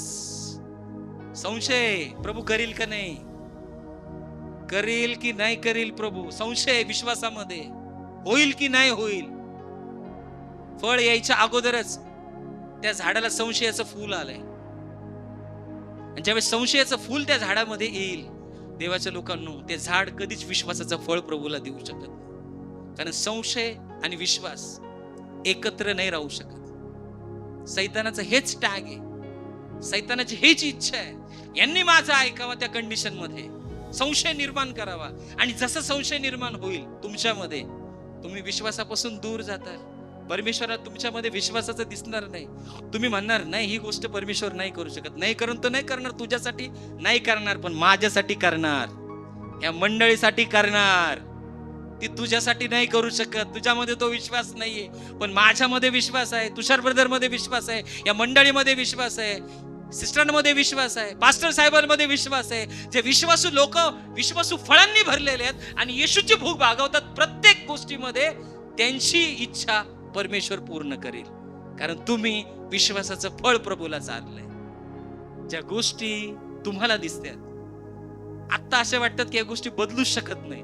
संशय, प्रभू करील का नाही, करील की नाही करील प्रभू, संशय विश्वासामध्ये, होईल की नाही होईल. फळ यायच्या अगोदरच त्या झाडाला संशयाचं फूल आलंय. आणि ज्यावेळेस संशयाचं फूल त्या झाडामध्ये येईल, देवाच्या लोकांनो, ते झाड कधीच विश्वासाचं फळ प्रभूला देऊ शकत नाही. कारण संशय आणि विश्वास एकत्र नाही राहू शकत. सैतानाचं हेच टॅग आहे, सैतानाची हेच इच्छा आहे, यांनी माझं ऐकावं त्या कंडिशन मध्ये, संशय निर्माण करावा. आणि जसं संशय निर्माण होईल तुमच्यामध्ये, तुम्ही विश्वासापासून दूर जाताल. परमेश्वरात तुमच्यामध्ये विश्वासाचं दिसणार नाही. तुम्ही म्हणणार नाही ही गोष्ट परमेश्वर नाही करू शकत, नाही करून तो नाही करणार, तुझ्यासाठी नाही करणार, पण माझ्यासाठी करणार, या मंडळीसाठी करणार. ती तुझ्यासाठी नाही करू शकत, तुझ्यामध्ये तो विश्वास नाहीये, पण माझ्यामध्ये विश्वास आहे, तुषार ब्रदर मध्ये विश्वास आहे, या मंडळीमध्ये विश्वास आहे, सिस्टरांमध्ये विश्वास आहे, पास्टर साहेबांमध्ये विश्वास आहे. जे विश्वासू लोक विश्वासू फळांनी भरलेले आहेत आणि येशूची भूक भागवतात. प्रत्येक गोष्टीमध्ये त्यांची इच्छा परमेश्वर पूर्ण करेल. कारण तुम्ही विश्वासाचं फळ प्रभूला चाललंय. ज्या गोष्टी तुम्हाला दिसतात आता अशा वाटतात की या गोष्टी बदलू शकत नाही,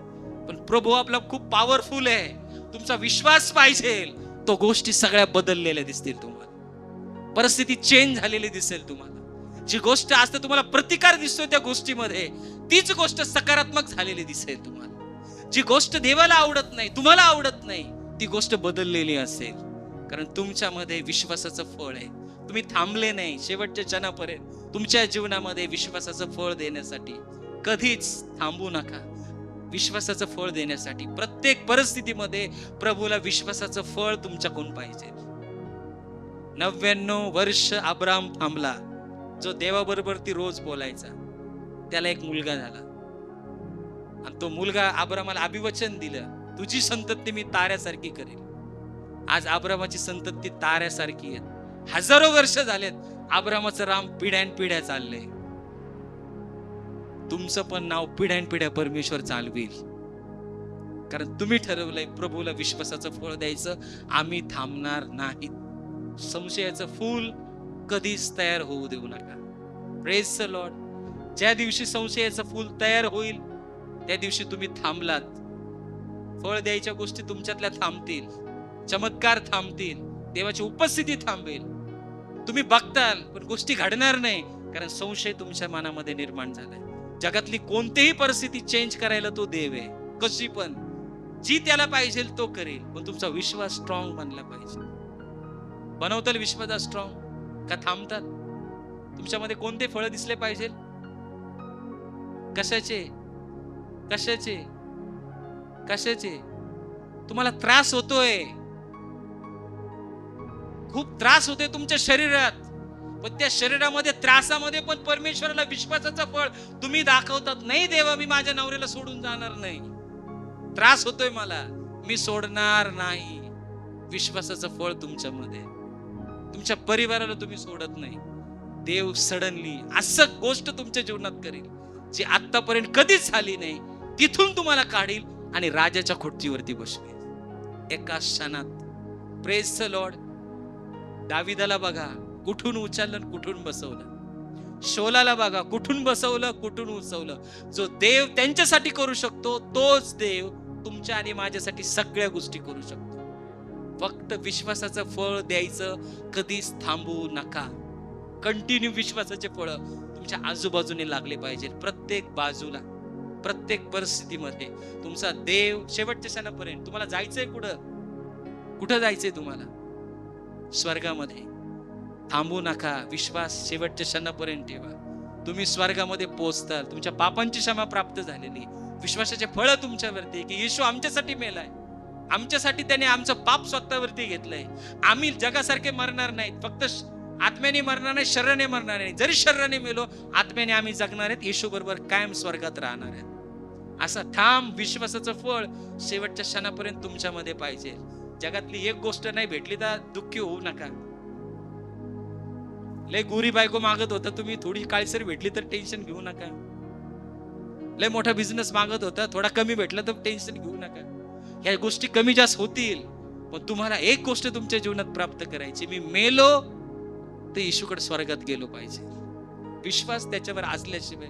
पण प्रभू आपला खूप पॉवरफुल आहे. तुमचा विश्वास पाहिजे, तो गोष्टी सगळ्या बदललेल्या दिसतील तुम्हाला, परिस्थिती चेंज झालेली दिसेल तुम्हाला. जी गोष्ट असते तुम्हाला प्रतिकार दिसतोय त्या गोष्टीमध्ये, तीच गोष्ट सकारात्मक झालेली दिसेल तुम्हाला. जी गोष्ट देवाला आवडत नाही, तुम्हाला आवडत नाही, ती गोष्ट बदललेली असेल. कारण तुमच्यामध्ये विश्वासाचं फळ आहे. तुम्ही थांबले नाही शेवटच्या क्षणापर्यंत. तुमच्या जीवनामध्ये विश्वासाचं फळ देण्यासाठी कधीच थांबू नका. विश्वासाचं फळ देण्यासाठी प्रत्येक परिस्थितीमध्ये प्रभूला विश्वासाचं फळ तुमच्याकडून पाहिजे. 99 वर्ष अब्राम थांबला. जो देवाबरोबर ती रोज बोलायचा, त्याला एक मुलगा झाला. आणि तो मुलगा अब्रामाला अभिवचन दिलं, तुझी संतती मी ताऱ्यासारखी करेल. आज अब्रामाची संतती ताऱ्यासारखी आहे. हजारो वर्ष झालेत अब्रामाचं राम पिढ्यानपिढ्या चाललंय. तुमचं पण नाव पिढ्यानपिढ्या परमेश्वर चालवेल. कारण तुम्ही ठरवलंय प्रभूला विश्वासाचं फळ द्यायचं. आम्ही थांबणार नाहीत. संशयाचं फूल कधीच तयार होऊ देऊ नका. Praise the Lord. ज्या दिवशी संशयाचं फूल तयार होईल त्या दिवशी तुम्ही थांबलात. फळ द्यायच्या गोष्टी तुमच्यातल्या थांबतील, चमत्कार थांबतील, देवाची उपस्थिती थांबेल. तुम्ही बघताल पण गोष्टी घडणार नाही, कारण संशय तुमच्या मनामध्ये निर्माण झालाय. जगातली कोणतीही परिस्थिती चेंज करायला तो देव आहे. कशी पण जी त्याला पाहिजे तो करेल, पण तुमचा विश्वास स्ट्रॉंग बनला पाहिजे. बनवताल विश्वास स्ट्रॉंग का थांबतात? तुमच्यामध्ये कोणते फळ दिसले पाहिजे? कशाचे कशाचे कशाचे? तुम्हाला त्रास होतोय, खूप त्रास होतोय तुमच्या शरीरात, पण त्या शरीरामध्ये त्रासामध्ये पण परमेश्वराला विश्वासाचं फळ तुम्ही दाखवतात. नाही देवा, मी माझ्या नवऱ्याला सोडून जाणार नाही, त्रास होतोय मला, मी सोडणार नाही. विश्वासाचं फळ तुमच्यामध्ये, तुमच्या परिवाराला तुम्ही सोडत नाही. देव सडनली असं गोष्ट तुमच्या जीवनात करेल जी आतापर्यंत कधीच झाली नाही. तिथून तुम्हाला काढील आणि राजाच्या खुर्चीवरती बसवेल एका क्षणात. Praise the Lord. दाविदाला बघा, कुठून उचललं कुठून बसवलं. शोलाला बघा, कुठून बसवलं कुठून उचललं. जो देव त्यांच्यासाठी करू शकतो तोच देव तुमच्या आणि माझ्यासाठी सगळ्या गोष्टी करू शकतो. फक्त विश्वासाचं फळ द्यायचं कधीच थांबू नका. कंटिन्यू विश्वासाचे फळ तुमच्या आजूबाजूने लागले पाहिजे. प्रत्येक बाजूला, प्रत्येक परिस्थितीमध्ये तुमचा देव शेवटच्या क्षणापर्यंत. तुम्हाला जायचंय कुठं? कुठं जायचंय तुम्हाला? स्वर्गामध्ये. थांबू नका. विश्वास शेवटच्या क्षणापर्यंत ठेवा. तुम्ही स्वर्गामध्ये पोहोचताल. तुमच्या पापांची क्षमा प्राप्त झालेली, विश्वासाचे फळ तुमच्यावरती की येशू आमच्यासाठी मेलाय, आमच्यासाठी त्याने आमचं पाप स्वतःवरती घेतलंय. आम्ही जगासारखे मरणार नाहीत. फक्त आत्म्याने मरणार नाही, शरीराने मरणार नाही. जरी शरीराने मेलो, आत्म्याने आम्ही जगणार आहेत, येशू बरोबर कायम स्वर्गात राहणार आहेत. असं ठाम विश्वासाचं फळ शेवटच्या क्षणापर्यंत तुमच्यामध्ये पाहिजे. जगातली एक गोष्ट नाही भेटली तर दुःखी होऊ नका. लय गोरी बायको मागत होता तुम्ही, थोडी काळीसर भेटली तर टेन्शन घेऊ नका. लय मोठा बिझनेस मागत होता, थोडा कमी भेटला तर टेन्शन घेऊ नका. या गोष्टी कमी जास्त होतील, पण तुम्हाला एक गोष्ट तुमच्या जीवनात प्राप्त करायची. मी मेलो तर येशूकडे स्वर्गात गेलो पाहिजे. विश्वास त्याच्यावर असल्याशिवाय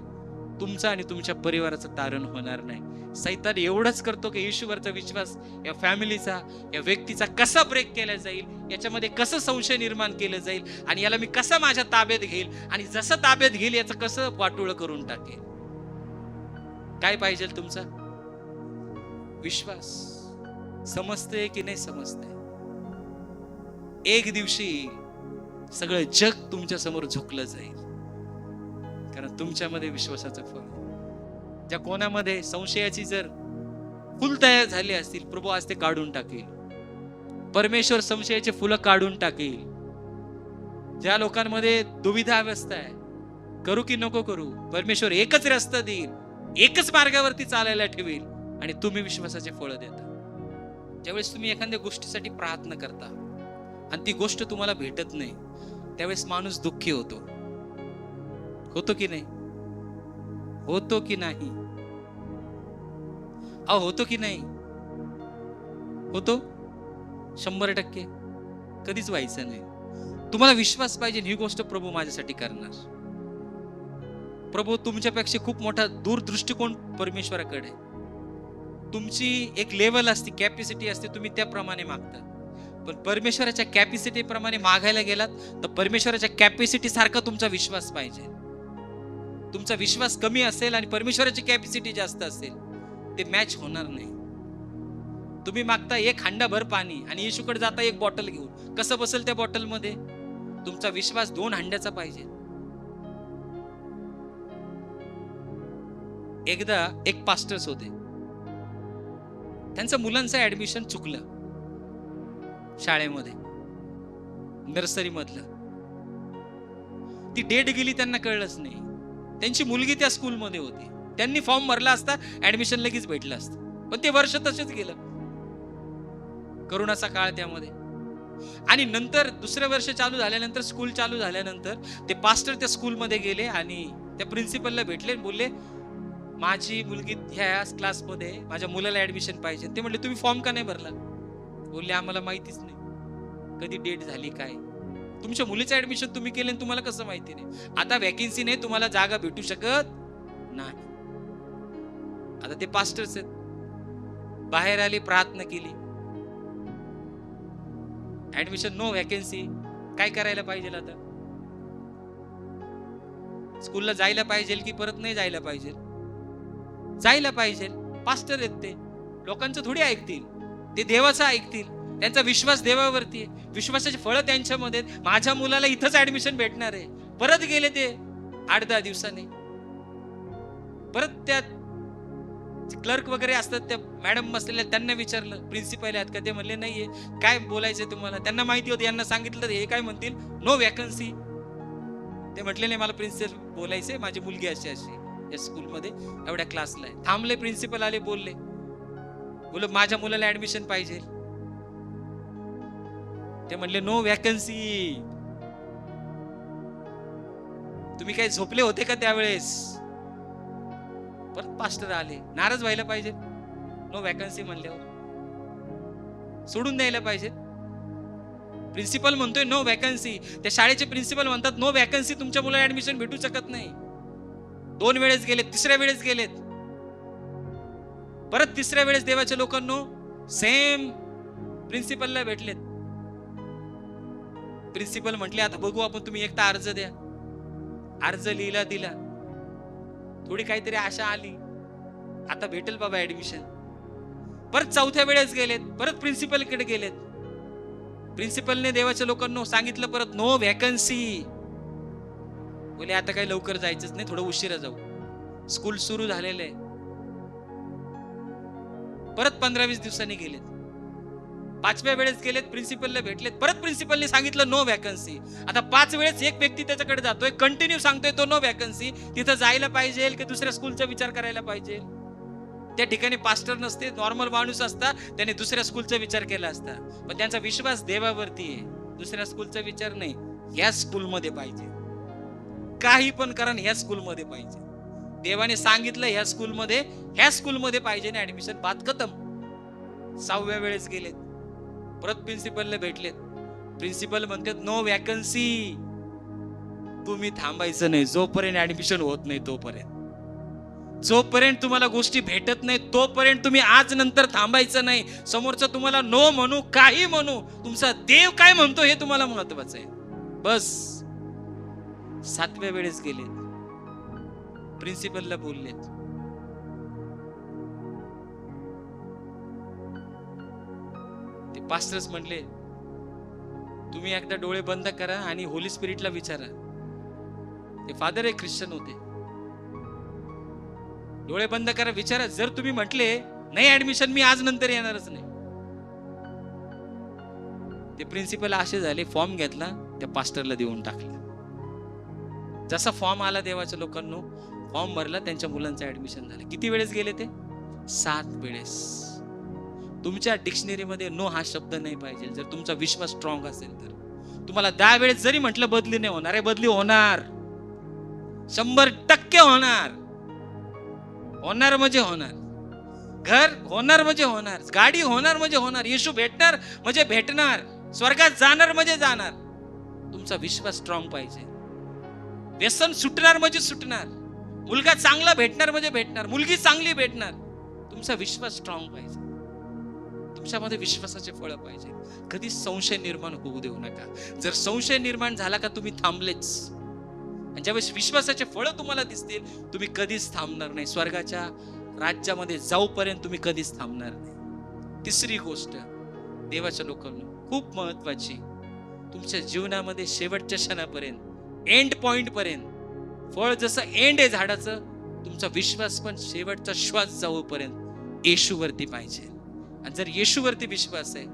तुमचा आणि तुमच्या परिवाराचं तारण होणार नाही. सैतान एवढंच करतो की येशूवरचा विश्वास या फॅमिलीचा, या व्यक्तीचा कसा ब्रेक केला जाईल, याच्यामध्ये कसं संशय निर्माण केलं जाईल, आणि याला मी कसं माझ्या ताब्यात घेईल, आणि जसं ताब्यात घेईल याचं कसं वाटोळं करून टाकेल. काय पाहिजे तुमचा? विश्वास. समजते की नाही समजते? एक दिवशी सगळं जग तुमच्या समोर झुकलं जाईल, कारण तुमच्यामध्ये विश्वासाचं फळ. ज्या कोणामध्ये संशयाची जर फुल तयार झाली असतील, प्रभू आज ते काढून टाकेल. परमेश्वर संशयाचे फुलं काढून टाकेल. ज्या लोकांमध्ये दुविधा अवस्था आहे, करू की नको करू, परमेश्वर एकच रस्ता देईल, एकच मार्गावरती चालायला ठेवेल, आणि तुम्ही विश्वासाचे फळ देता. ज्यावेळेस तुम्ही एखाद्या गोष्टीसाठी प्रार्थना करता आणि ती गोष्ट तुम्हाला भेटत नाही, त्यावेळेस माणूस दुःखी होतो. होतो की नाही? होतो की नाही? होतो की नाही? होतो. 100% कधीच व्हायचं नाही. तुम्हाला विश्वास पाहिजे, ही गोष्ट प्रभू माझ्यासाठी करणार. प्रभू तुमच्यापेक्षा खूप मोठा दूरदृष्टिकोन परमेश्वराकडे. तुमची एक लेवल असते, कॅपॅसिटी असते, तुम्ही त्याप्रमाणे मागता. पण परमेश्वराच्या कॅपॅसिटी प्रमाणे मागायला गेलात तर परमेश्वराच्या कॅपॅसिटी सारखा तुमचा विश्वास पाहिजे. तुमचा विश्वास कमी असेल आणि परमेश्वराची कॅपॅसिटी जास्त असेल, ते मॅच होणार नाही. तुम्ही मागता एक हांडाभर पाणी आणि येशूकडे जाता एक बॉटल घेऊन, कसं बसेल त्या बॉटल मध्ये? तुमचा विश्वास 2 हांड्याचा पाहिजे. एकदा एक पास्टर्स होते, त्यांचं मुलांचं ऍडमिशन चुकलं शाळेमध्ये, नर्सरी मधलं. ती डेट गेली, त्यांना कळलंच नाही. त्यांची मुलगी त्या स्कूलमध्ये होती. त्यांनी फॉर्म भरला असता, ऍडमिशन लगेच भेटलं असतं, पण ते वर्ष तसेच गेलं. करोनाचा काळ त्यामध्ये. आणि नंतर दुसरं वर्ष चालू झाल्यानंतर, स्कूल चालू झाल्यानंतर ते पास्टर त्या स्कूलमध्ये गेले आणि त्या प्रिन्सिपलला भेटले, बोलले माझी मुलगी ह्या क्लासमध्ये, माझ्या मुलाला ऍडमिशन पाहिजे. ते म्हणले तुम्ही फॉर्म का नाही भरला? बोलले आम्हाला माहितीच नाही कधी डेट झाली काय. तुमच्या मुलीचं ऍडमिशन तुम्ही केले आणि तुम्हाला कसं माहिती नाही? आता वॅकन्सी नाही, तुम्हाला जागा भेटू शकत नाही. आता ते पास्टर्स आहेत, बाहेर आली, प्रार्थना केली, ऍडमिशन नो वॅकन्सी. काय करायला पाहिजे आता? स्कूलला जायला पाहिजे की परत नाही जायला पाहिजे? जायला पाहिजे. पास्टर आहेत ते, लोकांचं थोडी ऐकतील, ते देवाचं ऐकतील. त्यांचा विश्वास देवावरती आहे, विश्वासाचे फळ त्यांच्यामध्ये. माझ्या मुलाला इथंच ऍडमिशन भेटणार आहे. परत गेले ते 8-10 दिवसांनी. परत त्या क्लर्क वगैरे असतात, त्या मॅडम बसलेल्या, त्यांना विचारलं प्रिन्सिपल आहेत का? ते म्हणले नाहीये. काय बोलायचंय तुम्हाला? त्यांना माहिती होती, यांना सांगितलं हे काय म्हणतील, नो वॅकन्सी. ते म्हटले नाही, मला प्रिन्सिपल बोलायचंय, माझी मुलगी अशी अशी या स्कूलमध्ये एवढ्या क्लासला आहे. थांबले, प्रिन्सिपल आले, बोलले माझ्या मुलाला ऍडमिशन पाहिजे. ते म्हणले नो वॅकन्सी. तुम्ही काय झोपले होते का त्यावेळेस? परत पास्टर आले, नाराज व्हायला पाहिजे? नो वॅकन्सी म्हणल्यावर सोडून द्यायला पाहिजे? प्रिन्सिपल म्हणतोय नो वॅकन्सी, त्या शाळेचे प्रिन्सिपल म्हणतात नो वॅकन्सी, तुमच्या मुलाला ऍडमिशन भेटू शकत नाही. 2 वेळेस गेलेत, 3ऱ्या वेळेस गेलेत, परत 3ऱ्या वेळेस देवाच्या लोकांनो सेम प्रिन्सिपलला भेटलेत. प्रिन्सिपल म्हटले आता बघू आपण, तुम्ही एकदा अर्ज द्या. अर्ज लिहिला, दिला, थोडी काहीतरी आशा आली, आता भेटेल बाबा ऍडमिशन. परत 4थ्या वेळेस गेलेत, परत प्रिन्सिपल कडे गेलेत. प्रिन्सिपलने देवाच्या लोकांना सांगितलं परत नो वॅकन्सी. बोले आता काही लवकर जायचंच नाही, थोडं उशिरा जाऊ, स्कूल सुरू झालेलं आहे. परत 15-20 दिवसांनी गेलेत. 5व्या वेळेस गेलेत, प्रिन्सिपलला भेटलेत, परत प्रिन्सिपलने सांगितलं नो वॅकन्सी. आता 5 वेळेस एक व्यक्ती त्याच्याकडे जातोय, कंटिन्यू सांगतोय तो नो वॅकन्सी. तिथं जायला पाहिजे की दुसऱ्या स्कूलचा विचार करायला पाहिजे? त्या ठिकाणी पास्टर नसते, नॉर्मल माणूस असता, त्याने दुसऱ्या स्कूलचा विचार केला असता. पण त्यांचा विश्वास देवावरती आहे, दुसऱ्या स्कूलचा विचार नाही, ह्या स्कूलमध्ये पाहिजे. काही पण कारण ह्या स्कूलमध्ये पाहिजे. देवाने सांगितलं ह्या स्कूलमध्ये पाहिजे ना ऍडमिशन, बात खतम. 6व्या वेळेस गेलेत, परत प्रिन्सिपलला भेटलेत. प्रिन्सिपल म्हणतात नो वॅकन्सी. तुम्ही थांबायचं नाही, जोपर्यंत ऍडमिशन होत नाही तोपर्यंत, जोपर्यंत तुम्हाला गोष्टी भेटत नाही तोपर्यंत तुम्ही आज नंतर थांबायचं नाही. समोरचं तुम्हाला नो म्हणू, काही म्हणू, तुमचा देव काय म्हणतो हे तुम्हाला महत्वाचं आहे. बस 7व्या वेळेस गेले, प्रिन्सिपलला बोललेत ते पास्टर्स म्हणले तुम्ही एकदा डोळे बंद करा आणि होली स्पिरिटला विचारा. ते फादर एक ख्रिश्चन होते. डोळे बंद करा, विचारा. जर तुम्ही म्हटले नाही ऍडमिशन मी आज नंतर येणारच नाही, ते प्रिन्सिपल असे झाले, फॉर्म घेतला, त्या पास्टरला देऊन टाकला. जसा फॉर्म आला देवाच्या लोकांनो, फॉर्म भरला, त्यांच्या मुलांचं ऍडमिशन झालं. किती वेळेस गेले ते? 7 वेळेस. तुमच्या डिक्शनरीमध्ये नो हा शब्द नाही पाहिजे. जर तुमचा विश्वास स्ट्रॉंग असेल तर तुम्हाला 10 वेळेस जरी म्हटलं बदली नाही होणार, बदली होणार, 100% होणार. होणार म्हणजे होणार, घर होणार म्हणजे होणार, गाडी होणार म्हणजे होणार, येशू भेटणार म्हणजे भेटणार, स्वर्गात जाणार म्हणजे जाणार. तुमचा विश्वास स्ट्रॉंग पाहिजे. व्यसन सुटणार म्हणजे सुटणार, मुलगा चांगला भेटणार म्हणजे भेटणार, मुलगी चांगली भेटणार. तुमचा विश्वास स्ट्रॉंग पाहिजे, तुमच्यामध्ये विश्वासाचे फळ पाहिजे. कधी संशय निर्माण होऊ देऊ नका. जर संशय निर्माण झाला का तुम्ही थांबलेच. आणि ज्यावेळेस विश्वासाचे फळ तुम्हाला दिसतील, तुम्ही कधीच थांबणार नाही. स्वर्गाच्या राज्यामध्ये जाऊपर्यंत तुम्ही कधीच थांबणार नाही. तिसरी गोष्ट देवाच्या लोकांना खूप महत्वाची, तुमच्या जीवनामध्ये शेवटच्या क्षणापर्यंत, एंड पॉइंट पर्यंत, फळ जसं एंड आहे झाडाचं, तुमचा विश्वास पण शेवटचा श्वास जाऊपर्यंत येशूवरती पाहिजे. आणि जर येशूवरती विश्वास आहे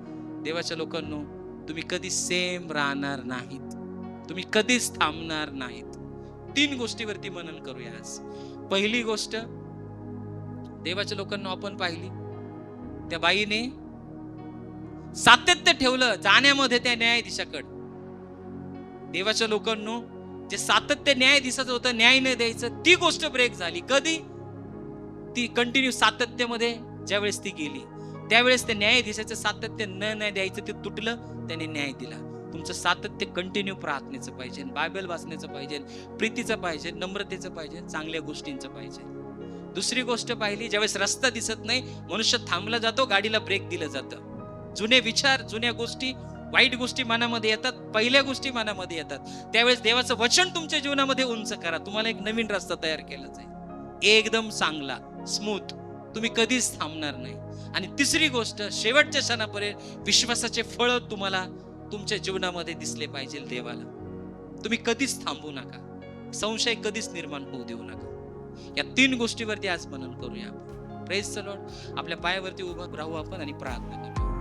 देवाच्या लोकांनो, तुम्ही कधी सेम राहणार नाहीत, तुम्ही कधीच थांबणार नाहीत. 3 गोष्टीवरती मनन करूया आज. पहिली गोष्ट देवाच्या लोकांना आपण पाहिली, त्या बाईने सातत्य ठेवलं जाण्यामध्ये त्या न्यायाधीशाकडे. देवाच्या लोकांनो जे सातत्य न्यायाधीशाचं होतं, न्याय न द्यायचं, ती गोष्ट ब्रेक झाली. कधी? ती कंटिन्यू सातत्यामध्ये ज्यावेळेस ती गेली, त्यावेळेस त्या न्यायाधीशाचं सातत्य न द्यायचं ते तुटलं, त्याने न्याय दिला. तुमचं सातत्य कंटिन्यू प्रार्थनेचं पाहिजे, बायबल वाचण्याचं पाहिजे, प्रीतीचं पाहिजे, नम्रतेचं पाहिजे, चांगल्या गोष्टींचं पाहिजे. दुसरी गोष्ट पाहिली, ज्यावेळेस रस्ता दिसत नाही, मनुष्य थांबला जातो, गाडीला ब्रेक दिलं जातं. जुने विचार, जुन्या गोष्टी, वाईट गोष्टी मनामध्ये येतात, पहिल्या गोष्टी मनामध्ये येतात. त्यावेळेस देवाचं वचन तुमच्या जीवनामध्ये उंच करा. तुम्हाला एक नवीन रस्ता तयार केला जाईल, एकदम चांगला, स्मूथ. तुम्ही कधीच थांबणार नाही. आणि तिसरी गोष्ट, शेवटच्या क्षणापर्यंत विश्वासाचे फळ तुम्हाला तुमच्या जीवनामध्ये दिसले पाहिजे देवाला. तुम्ही कधीच थांबू नका, संशय कधीच निर्माण होऊ देऊ नका. या 3 गोष्टीवरती आज मनन करूया. Praise the Lord. आपल्या पायावरती उभं राहू आपण आणि प्रार्थना करूया.